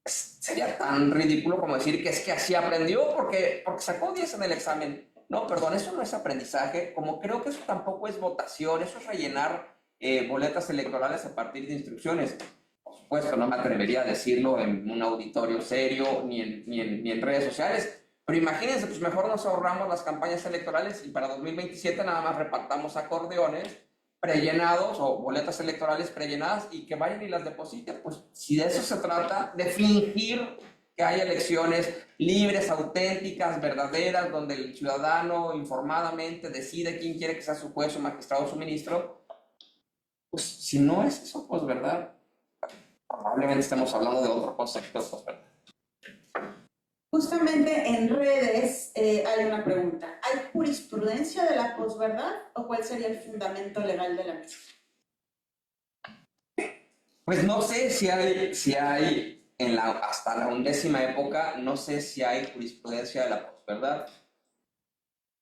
Sería tan ridículo como decir que es que así aprendió porque sacó 10 en el examen. No, perdón, eso no es aprendizaje, como creo que eso tampoco es votación, eso es rellenar boletas electorales a partir de instrucciones. Por supuesto, no me atrevería a decirlo en un auditorio serio ni en redes sociales. Pero imagínense, pues mejor nos ahorramos las campañas electorales y para 2027 nada más repartamos acordeones prellenados o boletas electorales prellenadas y que vayan y las depositen. Pues si de eso se trata, de fingir que hay elecciones libres, auténticas, verdaderas, donde el ciudadano informadamente decide quién quiere que sea su juez, su magistrado, su ministro, pues si no es eso, pues verdad, probablemente estemos hablando de otro concepto, pues verdad. Justamente en redes hay una pregunta. ¿Hay jurisprudencia de la posverdad o cuál sería el fundamento legal de la misma? Pues no sé si hay hasta la 11ª época, no sé si hay jurisprudencia de la posverdad.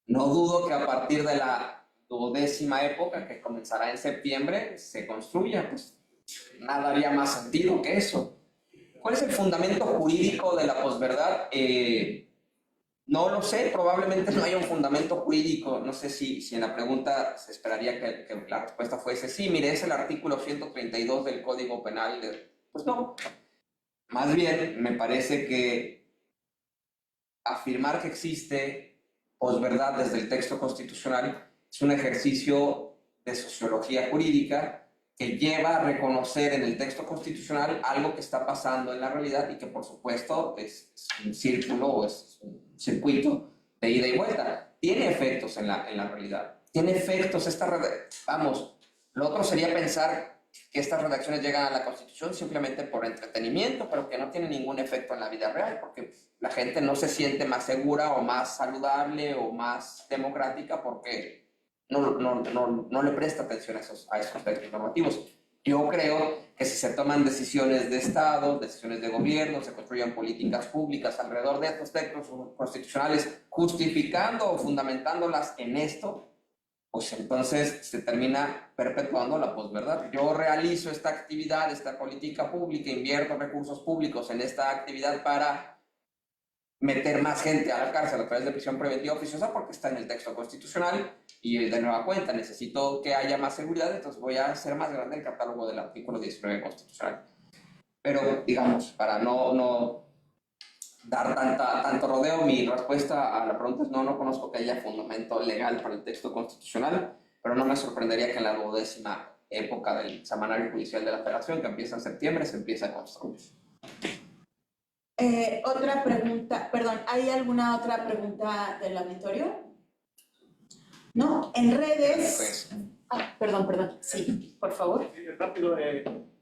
No dudo que a partir de la 12ª época, que comenzará en septiembre, se construya, pues nada haría más sentido que eso. ¿Cuál es el fundamento jurídico de la posverdad? No lo sé, probablemente no haya un fundamento jurídico. No sé si en la pregunta se esperaría que la respuesta fuese sí, mire, es el artículo 132 del Código Penal. Pues no. Más bien, me parece que afirmar que existe posverdad desde el texto constitucional es un ejercicio de sociología jurídica que lleva a reconocer en el texto constitucional algo que está pasando en la realidad y que por supuesto es un círculo o es un circuito de ida y vuelta. Tiene efectos en la realidad. Tiene efectos lo otro sería pensar que estas redacciones llegan a la Constitución simplemente por entretenimiento, pero que no tienen ningún efecto en la vida real, porque la gente no se siente más segura o más saludable o más democrática porque no le presta atención a esos aspectos normativos. Yo creo que si se toman decisiones de Estado, decisiones de gobierno, se construyen políticas públicas alrededor de estos textos constitucionales, justificando o fundamentándolas en esto, pues entonces se termina perpetuando la posverdad. Yo realizo esta actividad, esta política pública, invierto recursos públicos en esta actividad para meter más gente a la cárcel a través de prisión preventiva oficiosa porque está en el texto constitucional y de nueva cuenta necesito que haya más seguridad, entonces voy a hacer más grande el catálogo del artículo 19 constitucional. Pero, digamos, para no dar tanto rodeo, mi respuesta a la pregunta es no conozco que haya fundamento legal para el texto constitucional, pero no me sorprendería que en la 12ª época del Semanario Judicial de la Federación, que empieza en septiembre, se empieza a construir. Otra pregunta, perdón, ¿hay alguna otra pregunta del auditorio? No, en redes... perdón, sí, por favor. Sí, rápido,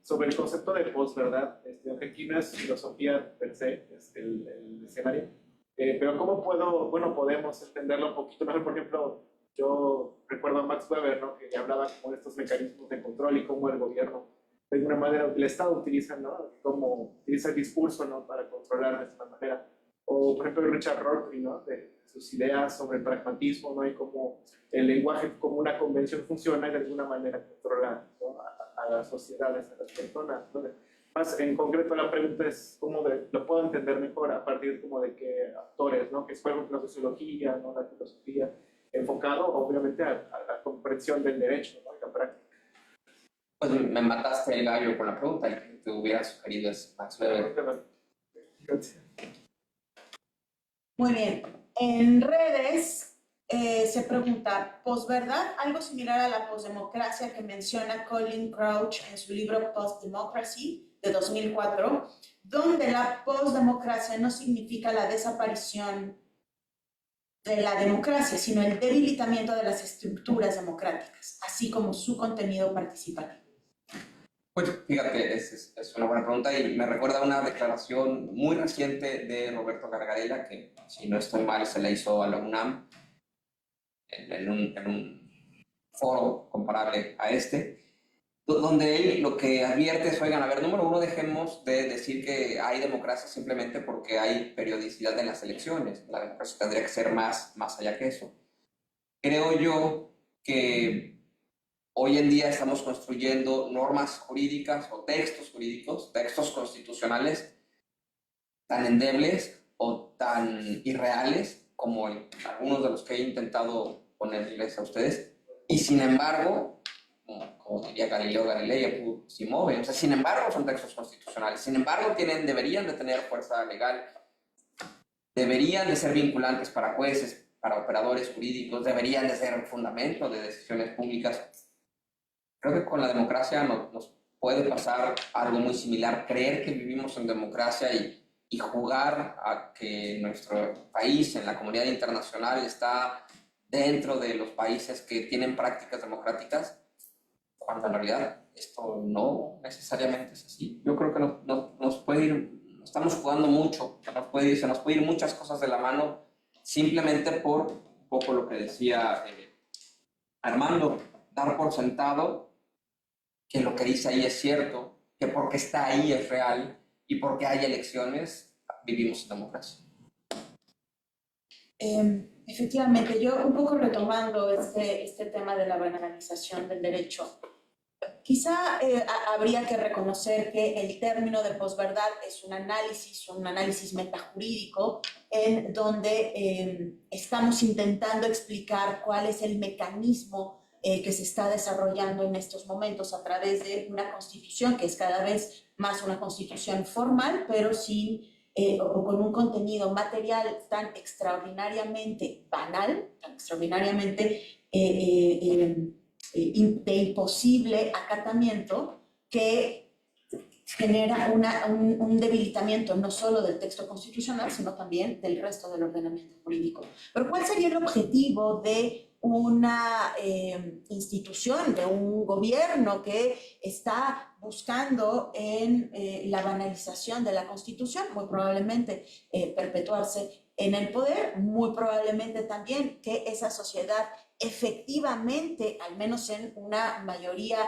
sobre el concepto de posverdad, aunque aquí no es filosofía per se, es el escenario, pero ¿cómo podemos entenderlo un poquito mejor? Por ejemplo, yo recuerdo a Max Weber, ¿no?, que hablaba como de estos mecanismos de control y cómo el gobierno, de alguna manera, el Estado utiliza, ¿no?, cómo utiliza el discurso, ¿no?, para controlar de esta manera. O, por ejemplo, Richard Rorty, ¿no?, de sus ideas sobre el pragmatismo, ¿no?, y cómo el lenguaje como una convención funciona y de alguna manera controla, ¿no?, a las sociedades, a las personas, ¿no? Más en concreto la pregunta es cómo lo puedo entender mejor a partir como de qué actores, ¿no?, que es, por ejemplo, la sociología, ¿no?, la filosofía, enfocado obviamente a la comprensión del derecho, ¿no?, y la práctica. Pues me mataste el gallo con la pregunta, el que te hubiera sugerido es Max Weber. Gracias. Muy bien. En redes se pregunta, ¿posverdad? Algo similar a la posdemocracia que menciona Colin Crouch en su libro Post-Democracy de 2004, donde la posdemocracia no significa la desaparición de la democracia, sino el debilitamiento de las estructuras democráticas, así como su contenido participativo. Pues fíjate, es una buena pregunta y me recuerda a una declaración muy reciente de Roberto Gargarella, que si no estoy mal se la hizo a la UNAM en un foro comparable a este, donde él lo que advierte es, oigan, a ver, número uno, dejemos de decir que hay democracia simplemente porque hay periodicidad en las elecciones. La democracia tendría que ser más allá que eso. Creo yo que hoy en día estamos construyendo normas jurídicas o textos jurídicos, textos constitucionales tan endebles o tan irreales como algunos de los que he intentado ponerles a ustedes, y sin embargo, como diría Galileo Galilei, apud si move, o sea, sin embargo son textos constitucionales, sin embargo deberían de tener fuerza legal, deberían de ser vinculantes para jueces, para operadores jurídicos, deberían de ser un fundamento de decisiones públicas. Creo que con la democracia nos puede pasar algo muy similar, creer que vivimos en democracia y jugar a que nuestro país en la comunidad internacional está dentro de los países que tienen prácticas democráticas, cuando en realidad esto no necesariamente es así. Yo creo que nos puede ir, estamos jugando mucho, se nos puede ir muchas cosas de la mano simplemente por un poco lo que decía Armando, dar por sentado que lo que dice ahí es cierto, que porque está ahí es real y porque hay elecciones vivimos en democracia. Efectivamente, yo un poco retomando este tema de la banalización del derecho, quizá habría que reconocer que el término de posverdad es un análisis metajurídico en donde estamos intentando explicar cuál es el mecanismo que se está desarrollando en estos momentos a través de una constitución que es cada vez más una constitución formal, pero sin o con un contenido material tan extraordinariamente banal, tan extraordinariamente de imposible acatamiento, que genera un debilitamiento no solo del texto constitucional, sino también del resto del ordenamiento jurídico. Pero ¿cuál sería el objetivo de una institución, de un gobierno que está buscando en la banalización de la Constitución? Muy probablemente perpetuarse en el poder, muy probablemente también que esa sociedad efectivamente, al menos en una mayoría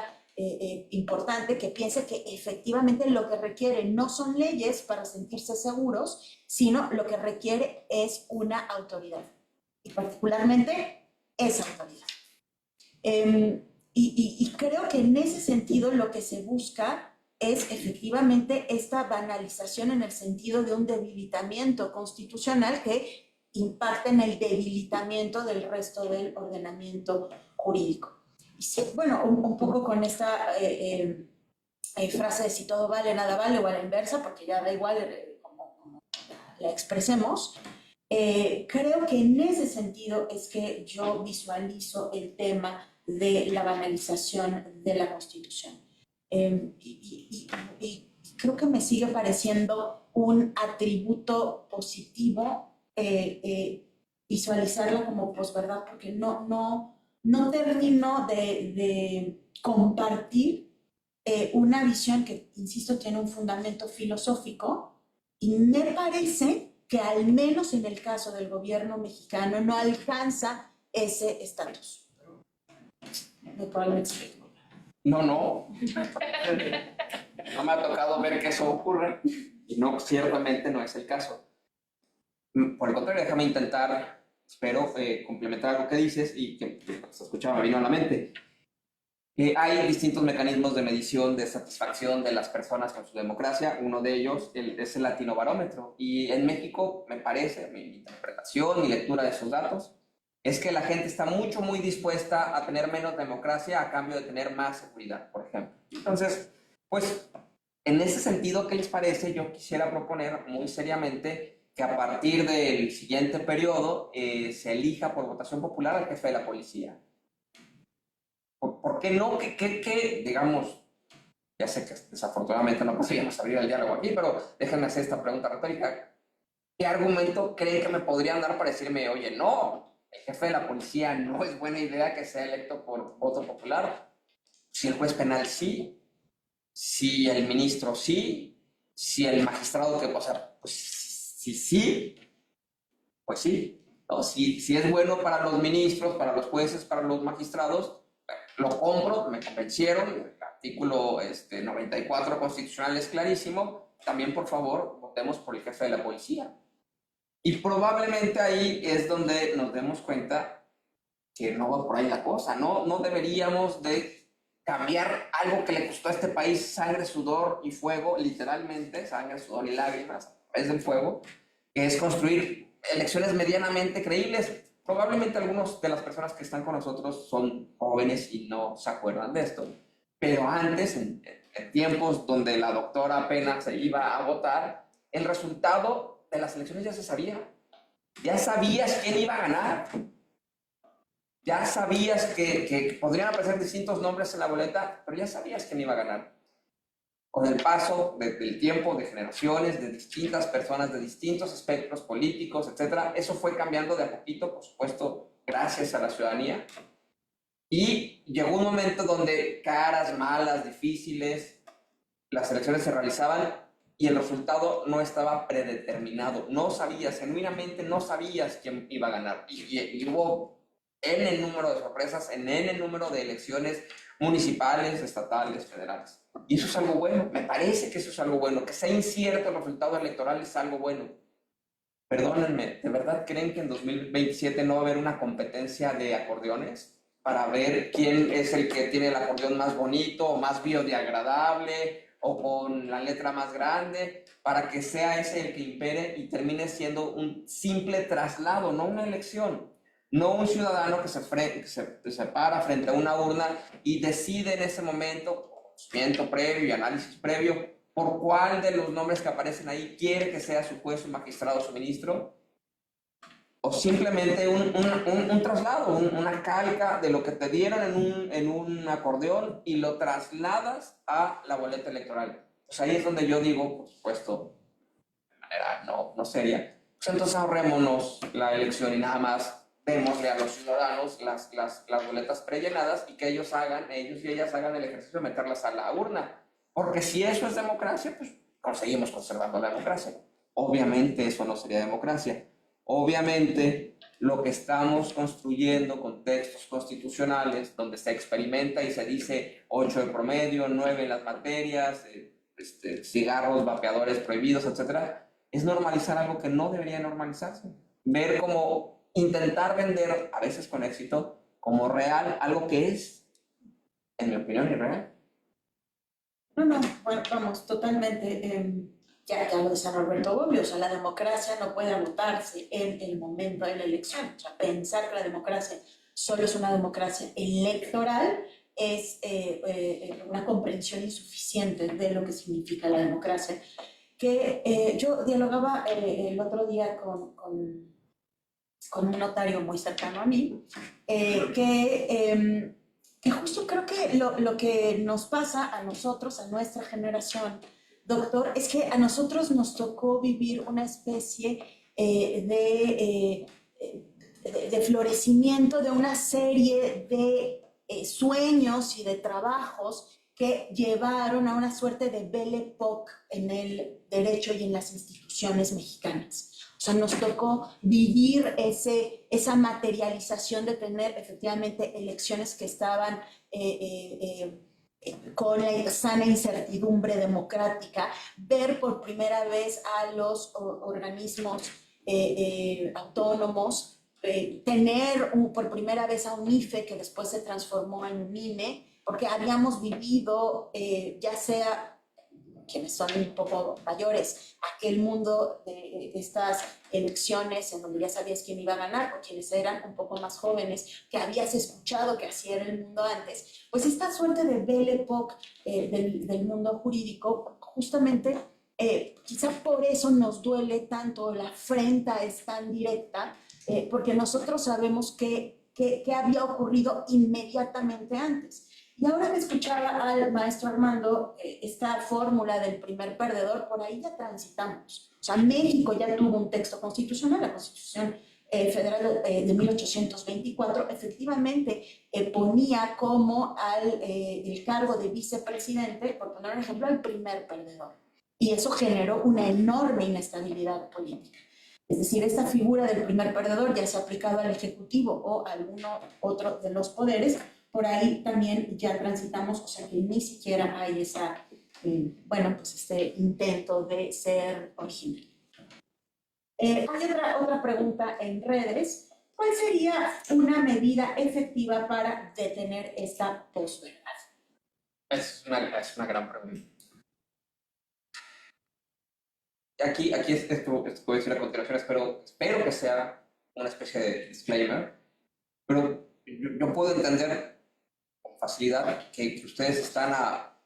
importante, que piense que efectivamente lo que requiere no son leyes para sentirse seguros, sino lo que requiere es una autoridad, y particularmente esa autoridad. Y creo que en ese sentido lo que se busca es efectivamente esta banalización en el sentido de un debilitamiento constitucional que impacta en el debilitamiento del resto del ordenamiento jurídico. Y sí, bueno, un poco con esta frase de si todo vale, nada vale, o a la inversa, porque ya da igual como la expresemos, creo que en ese sentido es que yo visualizo el tema de la banalización de la Constitución. Y creo que me sigue pareciendo un atributo positivo visualizarla como posverdad, porque no termino de compartir una visión que, insisto, tiene un fundamento filosófico, y me parece que al menos en el caso del gobierno mexicano no alcanza ese estatus. ¿Me puedo explicar? No, no. No me ha tocado ver que eso ocurre y no, ciertamente no es el caso. Por el contrario, déjame intentar, espero, complementar algo que dices y que se escuchaba, me vino a la mente. Hay distintos mecanismos de medición de satisfacción de las personas con su democracia. Uno de ellos es el Latinobarómetro. Y en México, me parece, mi interpretación, mi lectura de esos datos, es que la gente está muy dispuesta a tener menos democracia a cambio de tener más seguridad, por ejemplo. Entonces, pues, en ese sentido, ¿qué les parece? Yo quisiera proponer muy seriamente que a partir del siguiente periodo se elija por votación popular al jefe de la policía. ¿Por qué no? ¿Qué, digamos, ya sé que desafortunadamente no podríamos abrir el diálogo aquí, pero déjenme hacer esta pregunta retórica. ¿Qué argumento creen que me podrían dar para decirme, oye, no, el jefe de la policía no es buena idea que sea electo por voto popular? Si el juez penal sí, si el ministro sí, si el magistrado que, o sea, pues sí, pues sí. ¿No? Si es bueno para los ministros, para los jueces, para los magistrados, lo compro, me convencieron, el artículo 94 constitucional es clarísimo, también por favor votemos por el jefe de la policía. Y probablemente ahí es donde nos demos cuenta que no va por ahí la cosa, no deberíamos de cambiar algo que le costó a este país sangre, sudor y fuego, literalmente, sangre, sudor y lágrimas a través del fuego, que es construir elecciones medianamente creíbles. Probablemente algunos de las personas que están con nosotros son jóvenes y no se acuerdan de esto, pero antes, en tiempos donde la doctora apenas se iba a votar, el resultado de las elecciones ya se sabía. Ya sabías quién iba a ganar. Ya sabías que podrían aparecer distintos nombres en la boleta, pero ya sabías quién iba a ganar. Con el paso del tiempo, de generaciones, de distintas personas, de distintos espectros políticos, etc., eso fue cambiando de a poquito, por supuesto, gracias a la ciudadanía. Y llegó un momento donde caras, malas, difíciles, las elecciones se realizaban y el resultado no estaba predeterminado. No sabías, genuinamente no sabías quién iba a ganar. Y hubo N número de sorpresas, en N número de elecciones municipales, estatales, federales. Y eso es algo bueno, me parece que eso es algo bueno, que sea incierto el resultado electoral es algo bueno. Perdónenme, ¿de verdad creen que en 2027 no va a haber una competencia de acordeones para ver quién es el que tiene el acordeón más bonito o más biodegradable o con la letra más grande, para que sea ese el que impere y termine siendo un simple traslado, no una elección? No un ciudadano que se para frente a una urna y decide en ese momento, conocimiento previo y análisis previo, por cuál de los nombres que aparecen ahí quiere que sea su juez, su magistrado, su ministro, o simplemente un traslado, una calca de lo que te dieron en un acordeón y lo trasladas a la boleta electoral. Pues ahí es donde yo digo, por supuesto, de manera no seria, pues entonces ahorrémonos la elección y nada más démosle a los ciudadanos las boletas prellenadas y que ellos y ellas hagan el ejercicio de meterlas a la urna. Porque si eso es democracia, pues conseguimos conservando la democracia. Obviamente eso no sería democracia. Obviamente lo que estamos construyendo con textos constitucionales, donde se experimenta y se dice 8 de promedio, 9 en las materias, cigarros, vapeadores prohibidos, etc., es normalizar algo que no debería normalizarse. Ver cómo intentar vender, a veces con éxito, como real algo que es, en mi opinión, irreal. No, bueno, vamos, totalmente. Ya lo dice Norberto Bobbio, o sea, la democracia no puede agotarse en el momento de la elección. O sea, pensar que la democracia solo es una democracia electoral es una comprensión insuficiente de lo que significa la democracia. Que yo dialogaba el otro día con un notario muy cercano a mí, que Que justo creo que lo que nos pasa a nosotros, a nuestra generación, doctor, es que a nosotros nos tocó vivir una especie de florecimiento de una serie de sueños y de trabajos que llevaron a una suerte de Belle Époque en el derecho y en las instituciones mexicanas. O sea, nos tocó vivir esa materialización de tener efectivamente elecciones que estaban con la sana incertidumbre democrática, ver por primera vez a los organismos autónomos, tener por primera vez a un IFE que después se transformó en un INE, porque habíamos vivido, ya sea quienes son un poco mayores, aquel mundo de estas elecciones en donde ya sabías quién iba a ganar, o quienes eran un poco más jóvenes, que habías escuchado que así era el mundo antes, pues esta suerte de Belle Époque del mundo jurídico, justamente, quizá por eso nos duele tanto, la afrenta es tan directa, porque nosotros sabemos que había ocurrido inmediatamente antes. Y ahora que escuchaba al maestro Armando, esta fórmula del primer perdedor, por ahí ya transitamos. O sea, México ya tuvo un texto constitucional, la Constitución Federal de 1824, efectivamente ponía como el cargo de vicepresidente, por poner un ejemplo, al primer perdedor. Y eso generó una enorme inestabilidad política. Es decir, esta figura del primer perdedor ya se ha aplicado al Ejecutivo o a alguno otro de los poderes. Por ahí también ya transitamos, o sea que ni siquiera hay pues este intento de ser original. Hay otra pregunta en redes. ¿Cuál sería una medida efectiva para detener esta posverdad? Es una gran pregunta. Aquí esto que voy a decir a continuación, espero que sea una especie de disclaimer, pero yo puedo entender con facilidad que ustedes están a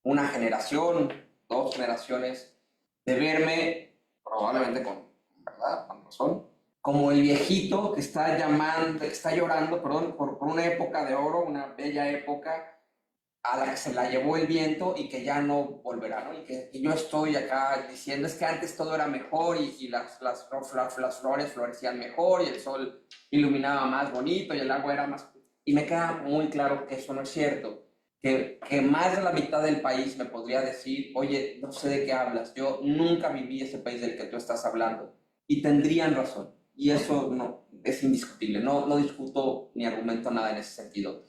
una generación, 2 generaciones, de verme, probablemente con razón, como el viejito que está llorando, por una época de oro, una bella época, a la que se la llevó el viento y que ya no volverá, ¿no? Y que yo estoy acá diciendo, es que antes todo era mejor y las flores florecían mejor y el sol iluminaba más bonito y el agua era más... Y me queda muy claro que eso no es cierto, que más de la mitad del país me podría decir, oye, no sé de qué hablas, yo nunca viví ese país del que tú estás hablando. Y tendrían razón, y eso no, es indiscutible, no discuto ni argumento nada en ese sentido.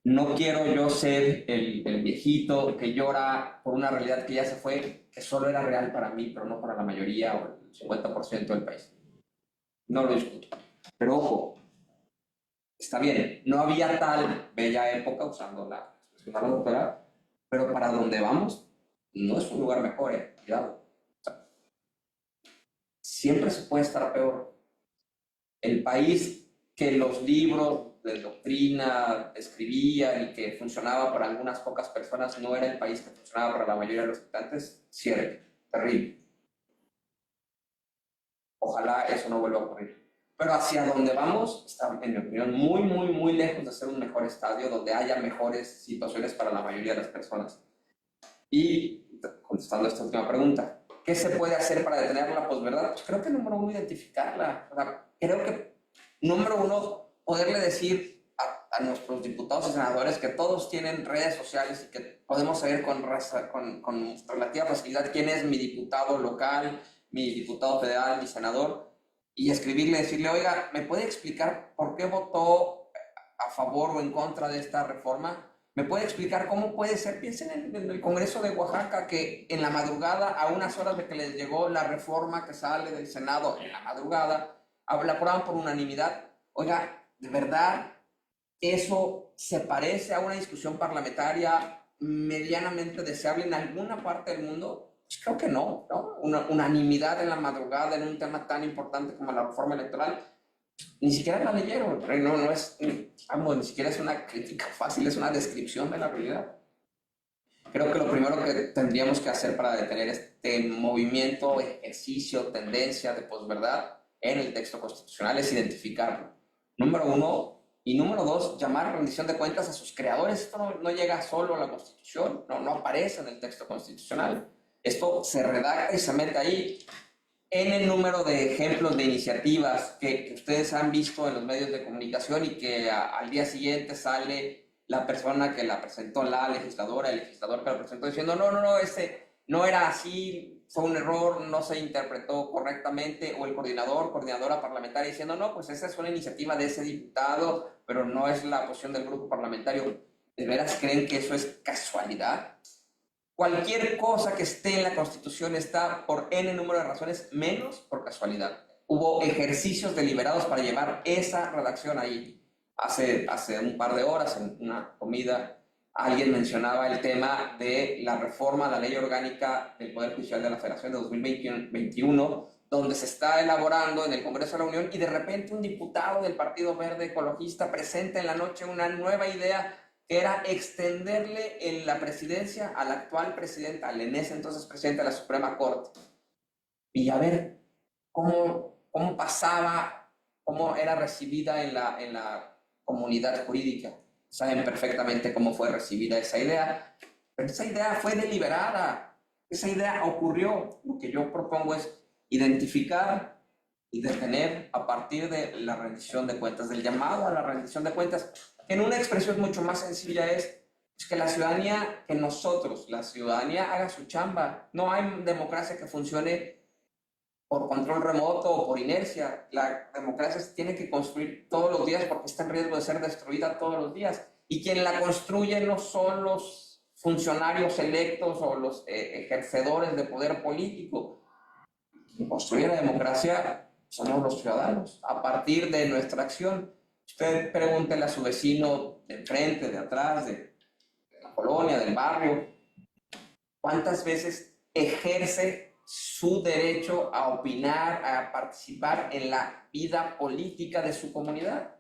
No quiero yo ser el viejito que llora por una realidad que ya se fue, que solo era real para mí, pero no para la mayoría o el 50% del país. No lo discuto. Pero ojo, está bien, no había tal bella época, usando la expresión de la doctora, pero para donde vamos no es un lugar mejor, cuidado. O sea, siempre se puede estar peor. El país que los libros de doctrina escribían y que funcionaba para algunas pocas personas no era el país que funcionaba para la mayoría de los habitantes, cierto, terrible. Ojalá eso no vuelva a ocurrir. Pero hacia donde vamos está, en mi opinión, muy, muy, muy lejos de ser un mejor estadio donde haya mejores situaciones para la mayoría de las personas. Y contestando esta última pregunta, ¿qué se puede hacer para detener la posverdad? Pues creo que número 1, identificarla. O sea, creo que número 1, poderle decir a nuestros diputados y senadores que todos tienen redes sociales y que podemos saber con relativa facilidad quién es mi diputado local, mi diputado federal, mi senador, y escribirle, decirle, oiga, ¿me puede explicar por qué votó a favor o en contra de esta reforma? ¿Me puede explicar cómo puede ser? Piensen en el Congreso de Oaxaca, que en la madrugada, a unas horas de que les llegó la reforma que sale del Senado, en la madrugada, la aprobaban por unanimidad. Oiga, ¿de verdad eso se parece a una discusión parlamentaria medianamente deseable en alguna parte del mundo? Pues creo que no, ¿no? Una unanimidad en la madrugada en un tema tan importante como la reforma electoral, ni siquiera la leyeron, no es, vamos, ni siquiera es una crítica fácil, es una descripción de la realidad. Creo que lo primero que tendríamos que hacer para detener este movimiento, ejercicio, tendencia de posverdad en el texto constitucional es identificarlo. Número 1, Y número dos, llamar rendición de cuentas a sus creadores. Esto no llega solo a la Constitución, no aparece en el texto constitucional. Esto se redacta y se mete ahí. En el número de ejemplos de iniciativas que ustedes han visto en los medios de comunicación y que al día siguiente sale la persona que la presentó, la legisladora, el legislador que la presentó, diciendo no, no era así, fue un error, no se interpretó correctamente, o el coordinadora parlamentaria diciendo, no, pues esa es una iniciativa de ese diputado, pero no es la posición del grupo parlamentario. ¿De veras creen que eso es casualidad? Cualquier cosa que esté en la Constitución está por N número de razones, menos por casualidad. Hubo ejercicios deliberados para llevar esa redacción ahí. Hace un par de horas, en una comida, alguien mencionaba el tema de la reforma a la Ley Orgánica del Poder Judicial de la Federación de 2021, donde se está elaborando en el Congreso de la Unión, y de repente un diputado del Partido Verde Ecologista presenta en la noche una nueva idea, que era extenderle la presidencia al actual presidente, al en ese entonces presidente de la Suprema Corte. Y a ver cómo pasaba, cómo era recibida en la comunidad jurídica. Saben perfectamente cómo fue recibida esa idea, pero esa idea fue deliberada, esa idea ocurrió. Lo que yo propongo es identificar y detener a partir de la rendición de cuentas, del llamado a la rendición de cuentas. En una expresión mucho más sencilla es que la ciudadanía, que nosotros, la ciudadanía haga su chamba. No hay democracia que funcione por control remoto o por inercia. La democracia se tiene que construir todos los días porque está en riesgo de ser destruida todos los días. Y quien la construye no son los funcionarios electos o los ejercedores de poder político. Quien construye la democracia somos los ciudadanos, a partir de nuestra acción. Usted pregúntele a su vecino de enfrente, de atrás, de la colonia, del barrio, ¿cuántas veces ejerce su derecho a opinar, a participar en la vida política de su comunidad?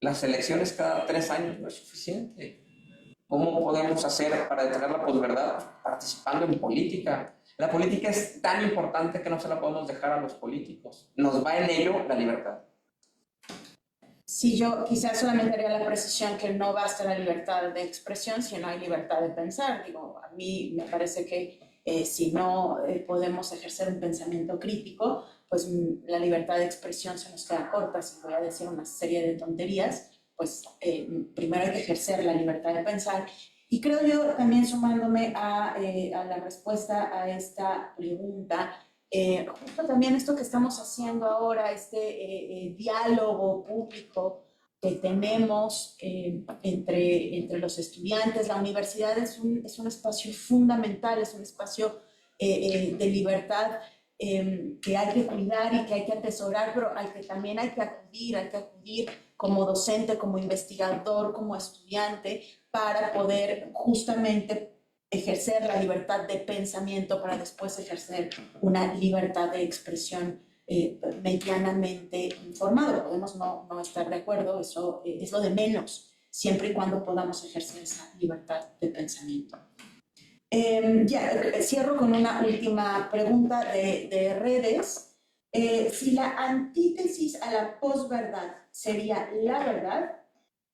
Las elecciones cada 3 años no es suficiente. ¿Cómo podemos hacer para detener la posverdad? Participando en política. La política es tan importante que no se la podemos dejar a los políticos. Nos va en ello la libertad. Sí, yo quizás solamente haría la precisión que no basta la libertad de expresión si no hay libertad de pensar. Digo, a mí me parece que si no podemos ejercer un pensamiento crítico, pues la libertad de expresión se nos queda corta. Si voy a decir una serie de tonterías, pues primero hay que ejercer la libertad de pensar. Y creo yo, también sumándome a la respuesta a esta pregunta, justo también esto que estamos haciendo ahora, este diálogo público que tenemos entre los estudiantes. La universidad es un espacio fundamental, es un espacio de libertad que hay que cuidar y que hay que atesorar, pero al que también hay que acudir como docente, como investigador, como estudiante, para poder justamente ejercer la libertad de pensamiento para después ejercer una libertad de expresión medianamente informada. Podemos no estar de acuerdo, eso es lo de menos, siempre y cuando podamos ejercer esa libertad de pensamiento. Cierro con una última pregunta de redes. Si la antítesis a la posverdad sería la verdad,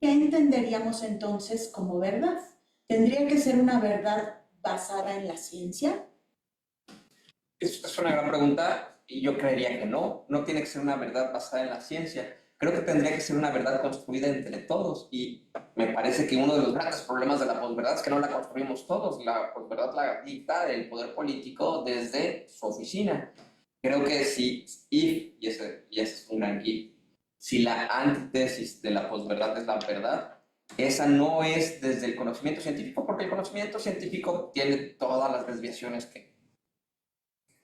¿qué entenderíamos entonces como verdad? ¿Tendría que ser una verdad basada en la ciencia? Es una gran pregunta y yo creería que no tiene que ser una verdad basada en la ciencia. Creo que tendría que ser una verdad construida entre todos, y me parece que uno de los grandes problemas de la posverdad es que no la construimos todos. La posverdad la dicta el poder político desde su oficina. Creo que y ese es un gran if, si la antítesis de la posverdad es la verdad, esa no es desde el conocimiento científico, porque el conocimiento científico tiene todas las desviaciones que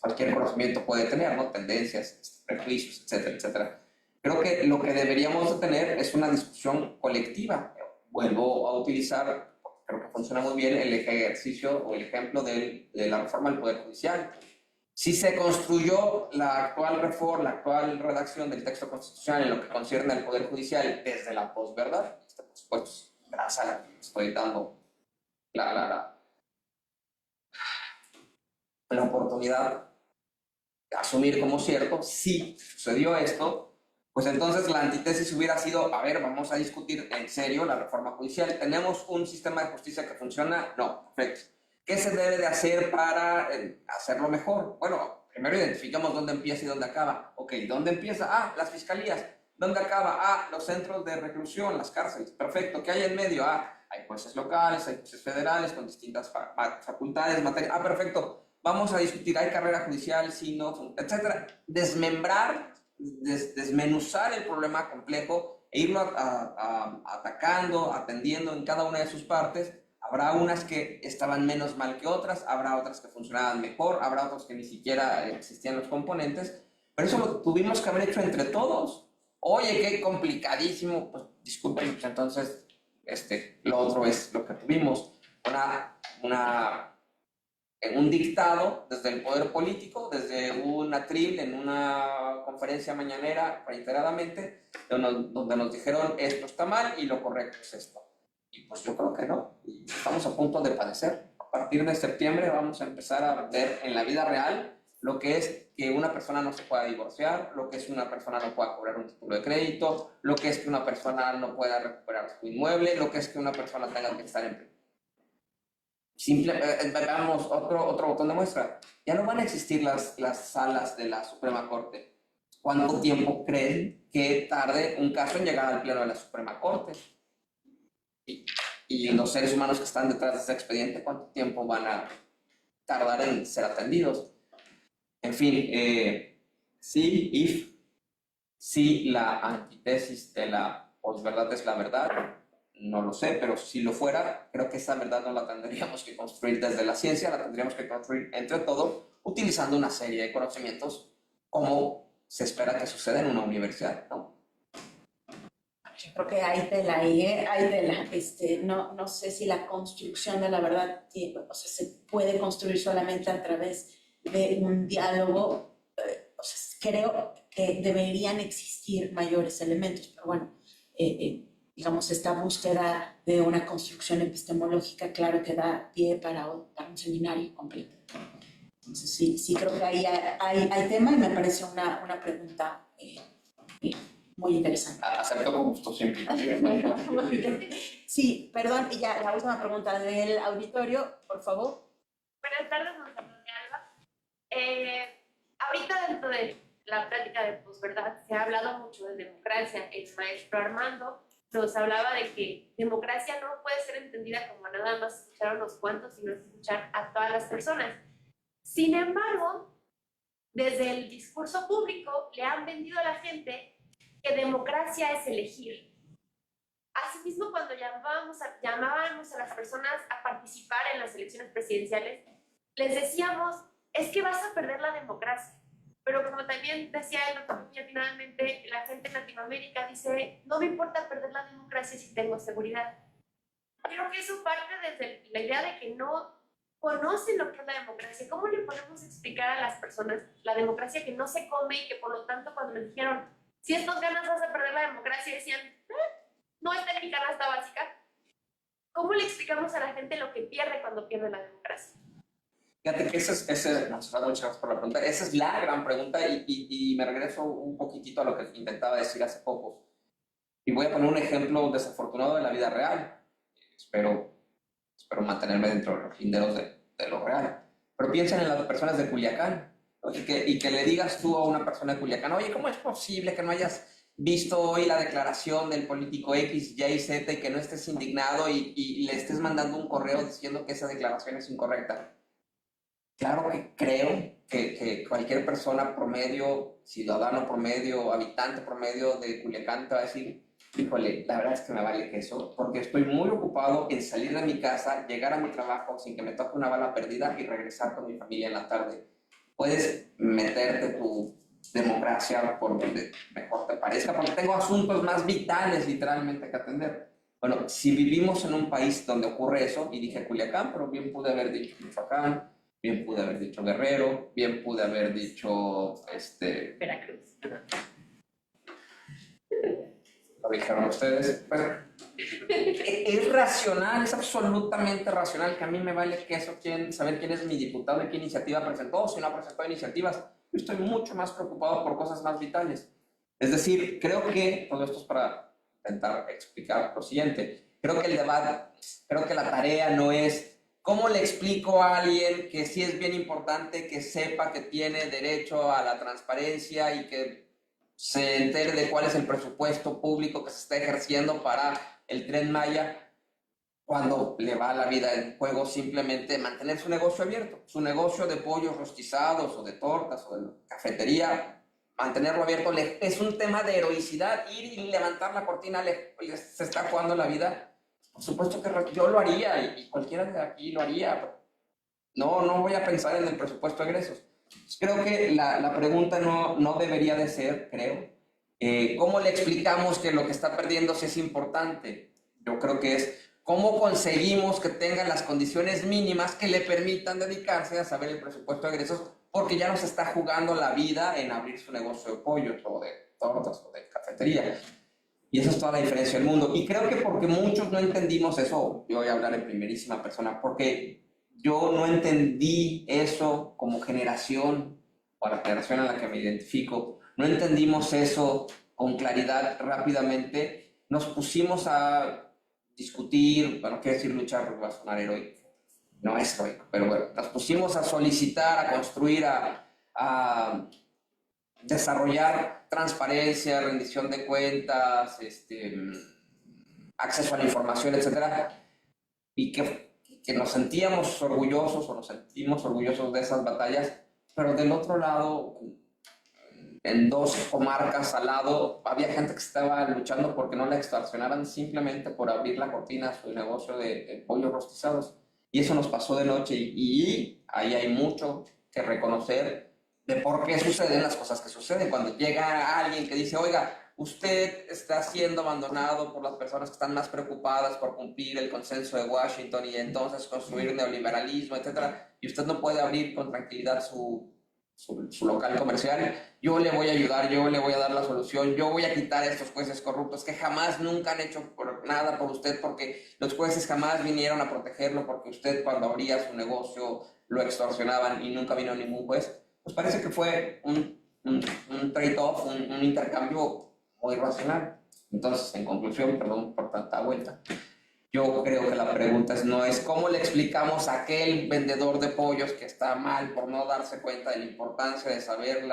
cualquier conocimiento puede tener, ¿no? Tendencias, prejuicios, etcétera, etcétera. Creo que lo que deberíamos tener es una discusión colectiva. Vuelvo a utilizar, creo que funciona muy bien, el ejercicio o el ejemplo de la reforma del Poder Judicial. Si se construyó la actual reforma, la actual redacción del texto constitucional en lo que concierne al Poder Judicial desde la posverdad, por supuesto, gracias a la que estoy dando la oportunidad de asumir como cierto, si sucedió esto, Pues entonces la antítesis hubiera sido, a ver, vamos a discutir en serio la reforma judicial. ¿Tenemos un sistema de justicia que funciona? No, perfecto. ¿Qué se debe de hacer para hacerlo mejor? Bueno, primero identificamos dónde empieza y dónde acaba. Ok, ¿dónde empieza? Ah, las fiscalías. ¿Dónde acaba? Ah, los centros de reclusión, las cárceles. Perfecto. ¿Qué hay en medio? Ah, hay jueces locales, hay jueces federales con distintas facultades, materias. Ah, perfecto. Vamos a discutir, ¿hay carrera judicial? Sí, no, etcétera. Desmembrar, desmenuzar el problema complejo e irlo atacando, atendiendo en cada una de sus partes. Habrá unas que estaban menos mal que otras, habrá otras que funcionaban mejor, habrá otras que ni siquiera existían los componentes, pero eso lo tuvimos que haber hecho entre todos. Oye, qué complicadísimo, pues disculpen, pues entonces lo otro es lo que tuvimos, un dictado desde el poder político, desde un atril en una conferencia mañanera reiteradamente, donde nos dijeron esto está mal y lo correcto es esto. Y pues yo creo que no, y estamos a punto de padecer. A partir de septiembre vamos a empezar a ver en la vida real lo que es que una persona no se pueda divorciar, lo que es que una persona no pueda cobrar un título de crédito, lo que es que una persona no pueda recuperar su inmueble, lo que es que una persona tenga que estar en... Veamos otro botón de muestra. Ya no van a existir las salas de la Suprema Corte. ¿Cuánto tiempo creen que tarde un caso en llegar al pleno de la Suprema Corte? Y los seres humanos que están detrás de ese expediente, ¿cuánto tiempo van a tardar en ser atendidos? En fin, si la antítesis de la posverdad es la verdad, no lo sé, pero si lo fuera, creo que esa verdad no la tendríamos que construir desde la ciencia, la tendríamos que construir entre todos, utilizando una serie de conocimientos como se espera que suceda en una universidad, ¿no? Yo creo que hay tela ahí, hay tela. No sé si la construcción de la verdad se puede construir solamente a través de un diálogo. Creo que deberían existir mayores elementos, pero bueno, digamos, esta búsqueda de una construcción epistemológica, claro que da pie para un seminario completo. Entonces, sí creo que ahí hay tema y me parece una pregunta muy interesante. Acepto con gusto siempre. Sí, perdón, y ya la última pregunta del auditorio, por favor. Buenas tardes, Monserrat de Alba. Ahorita dentro de la práctica de posverdad se ha hablado mucho de democracia. El maestro Armando nos hablaba de que democracia no puede ser entendida como nada más escuchar a unos cuantos, sino escuchar a todas las personas. Sin embargo, desde el discurso público le han vendido a la gente que democracia es elegir. Asimismo, cuando llamábamos a las personas a participar en las elecciones presidenciales, les decíamos, es que vas a perder la democracia. Pero como también decía el doctor muy atinadamente, la gente en Latinoamérica dice, no me importa perder la democracia si tengo seguridad. Creo que eso parte desde la idea de que no conocen lo que es la democracia. ¿Cómo le podemos explicar a las personas la democracia que no se come y que por lo tanto cuando les dijeron, si estos ganas vas a perder la democracia, decían, no está en mi canasta básica? ¿Cómo le explicamos a la gente lo que pierde cuando pierde la democracia? Fíjate que muchas gracias por la pregunta. Esa es la gran pregunta y me regreso un poquitito a lo que intentaba decir hace poco. Y voy a poner un ejemplo desafortunado de la vida real. Espero mantenerme dentro de los linderos de lo real. Pero piensen en las personas de Culiacán, ¿no? y que le digas tú a una persona de Culiacán, oye, ¿cómo es posible que no hayas visto hoy la declaración del político X, Y, Z y que no estés indignado y le estés mandando un correo diciendo que esa declaración es incorrecta? Claro que creo que cualquier persona promedio, ciudadano promedio, habitante promedio de Culiacán te va a decir, híjole, la verdad es que me vale queso, porque estoy muy ocupado en salir de mi casa, llegar a mi trabajo sin que me toque una bala perdida y regresar con mi familia en la tarde. Puedes meterte tu democracia por donde mejor te parezca, porque tengo asuntos más vitales literalmente que atender. Bueno, si vivimos en un país donde ocurre eso, y dije Culiacán, pero bien pude haber dicho Michoacán, bien pude haber dicho Guerrero, bien pude haber dicho Veracruz. Lo dijeron ustedes. Pues, es racional, es absolutamente racional que a mí me vale queso saber quién es mi diputado y qué iniciativa presentó, o si no ha presentado iniciativas. Yo estoy mucho más preocupado por cosas más vitales. Es decir, creo que todo esto es para intentar explicar lo siguiente. Creo que el debate, creo que la tarea no es cómo le explico a alguien que sí es bien importante que sepa que tiene derecho a la transparencia y que se entere de cuál es el presupuesto público que se está ejerciendo para el Tren Maya, cuando le va la vida en juego simplemente mantener su negocio abierto, su negocio de pollos rostizados o de tortas o de cafetería, mantenerlo abierto. Es un tema de heroicidad, ir y levantar la cortina, se está jugando la vida. Por supuesto que yo lo haría y cualquiera de aquí lo haría. No voy a pensar en el presupuesto de egresos. Creo que la pregunta no debería de ser, ¿cómo le explicamos que lo que está perdiendo sí es importante? Yo creo que es cómo conseguimos que tengan las condiciones mínimas que le permitan dedicarse a saber el presupuesto de egresos, porque ya no se está jugando la vida en abrir su negocio de pollos o de tortas o de cafetería. Y eso es toda la diferencia del mundo. Y creo que porque muchos no entendimos eso, yo voy a hablar en primerísima persona, porque yo no entendí eso como generación, o la generación a la que me identifico, no entendimos eso con claridad rápidamente, nos pusimos a discutir, bueno, quiero decir luchar porque va a sonar heroico, no es heroico, pero bueno, nos pusimos a solicitar, a construir, a desarrollar transparencia, rendición de cuentas, acceso a la información, etcétera, y que nos sentíamos orgullosos o nos sentimos orgullosos de esas batallas, pero del otro lado, en 2 comarcas al lado, había gente que estaba luchando porque no la extorsionaran simplemente por abrir la cortina a su negocio de pollos rostizados. Y eso nos pasó de noche y ahí hay mucho que reconocer de por qué suceden las cosas que suceden. Cuando llega alguien que dice, oiga, usted está siendo abandonado por las personas que están más preocupadas por cumplir el consenso de Washington y entonces construir neoliberalismo, etcétera, y usted no puede abrir con tranquilidad su local comercial, yo le voy a ayudar, yo le voy a dar la solución, yo voy a quitar a estos jueces corruptos que jamás nunca han hecho nada por usted, porque los jueces jamás vinieron a protegerlo, porque usted cuando abría su negocio lo extorsionaban y nunca vino ningún juez. Pues parece que fue un trade-off, un intercambio muy racional. Entonces, en conclusión, perdón por tanta vuelta, yo creo que la pregunta no es cómo le explicamos a aquel vendedor de pollos que está mal por no darse cuenta de la importancia de saber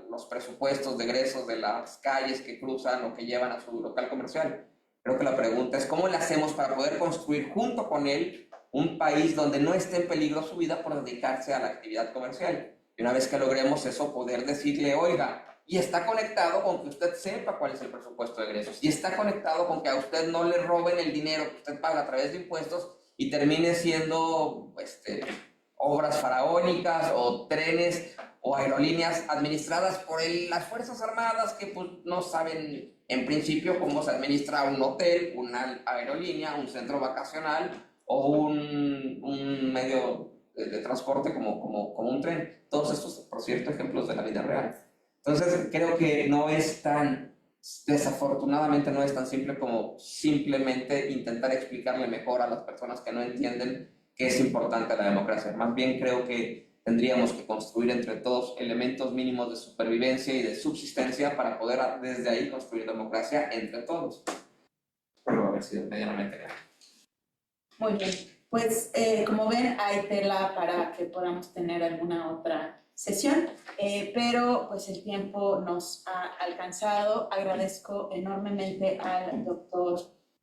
los presupuestos de egresos de las calles que cruzan o que llevan a su local comercial. Creo que la pregunta es cómo le hacemos para poder construir junto con él un país donde no esté en peligro su vida por dedicarse a la actividad comercial. Y una vez que logremos eso, poder decirle, oiga, y está conectado con que usted sepa cuál es el presupuesto de egresos. Y está conectado con que a usted no le roben el dinero que usted paga a través de impuestos y termine siendo obras faraónicas o trenes o aerolíneas administradas por las Fuerzas Armadas que pues, no saben en principio cómo se administra un hotel, una aerolínea, un centro vacacional o un medio de transporte como un tren. Todos estos, por cierto, ejemplos de la vida real. Entonces, creo que desafortunadamente no es tan simple como simplemente intentar explicarle mejor a las personas que no entienden qué es importante la democracia. Más bien creo que tendríamos que construir entre todos elementos mínimos de supervivencia y de subsistencia para poder desde ahí construir democracia entre todos. Espero haber sido medianamente claro. Muy bien, pues como ven hay tela para que podamos tener alguna otra sesión, pero pues el tiempo nos ha alcanzado. Agradezco enormemente al doctor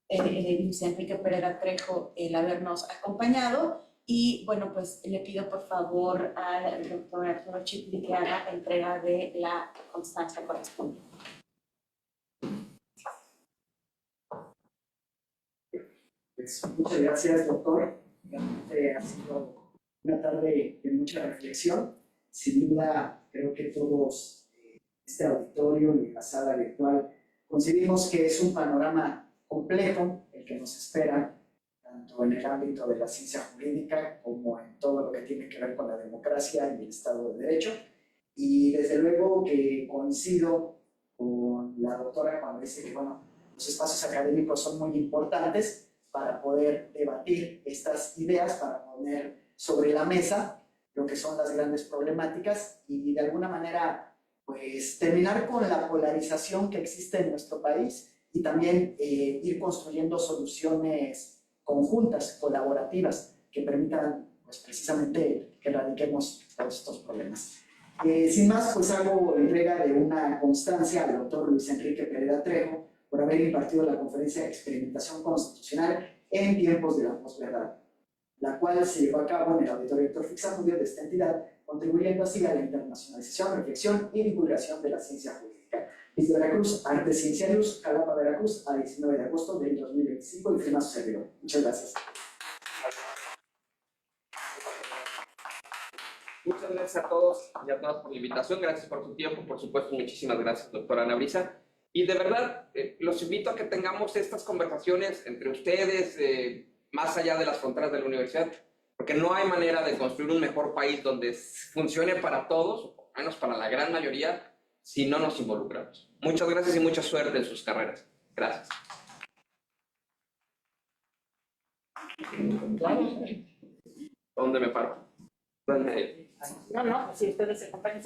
Luis Enrique Pereda Trejo el habernos acompañado y bueno, pues le pido por favor al doctor Arturo Chipli que haga entrega de la constancia correspondiente. Pues, muchas gracias, doctor. Realmente ha sido una tarde de mucha reflexión. Sin duda, creo que todos este auditorio y la sala virtual concebimos que es un panorama complejo el que nos espera, tanto en el ámbito de la ciencia jurídica como en todo lo que tiene que ver con la democracia y el Estado de Derecho. Y desde luego que coincido con la doctora cuando dice que bueno, los espacios académicos son muy importantes para poder debatir estas ideas, para poner sobre la mesa lo que son las grandes problemáticas y de alguna manera pues terminar con la polarización que existe en nuestro país y también ir construyendo soluciones conjuntas, colaborativas, que permitan pues, precisamente que erradiquemos todos estos problemas. Sin más, pues hago entrega de una constancia al doctor Luis Enrique Pereda Trejo por haber impartido la conferencia de experimentación constitucional en tiempos de la posverdad, la cual se llevó a cabo en el Auditorio Héctor Fixamudio de esta entidad, contribuyendo así a la internacionalización, reflexión y divulgación de la ciencia jurídica. Desde Veracruz, Arte, Ciencia y Luz, Jalapa, Veracruz, a 19 de agosto del 2025, y firma su servidor. Muchas gracias. Muchas gracias a todos y a todas por la invitación, gracias por su tiempo, por supuesto, muchísimas gracias, doctora Ana Brisa. Y de verdad, los invito a que tengamos estas conversaciones entre ustedes, más allá de las fronteras de la universidad, porque no hay manera de construir un mejor país donde funcione para todos, o menos para la gran mayoría, si no nos involucramos. Muchas gracias y mucha suerte en sus carreras. Gracias. ¿Dónde me paro? No, si ustedes se acompañan.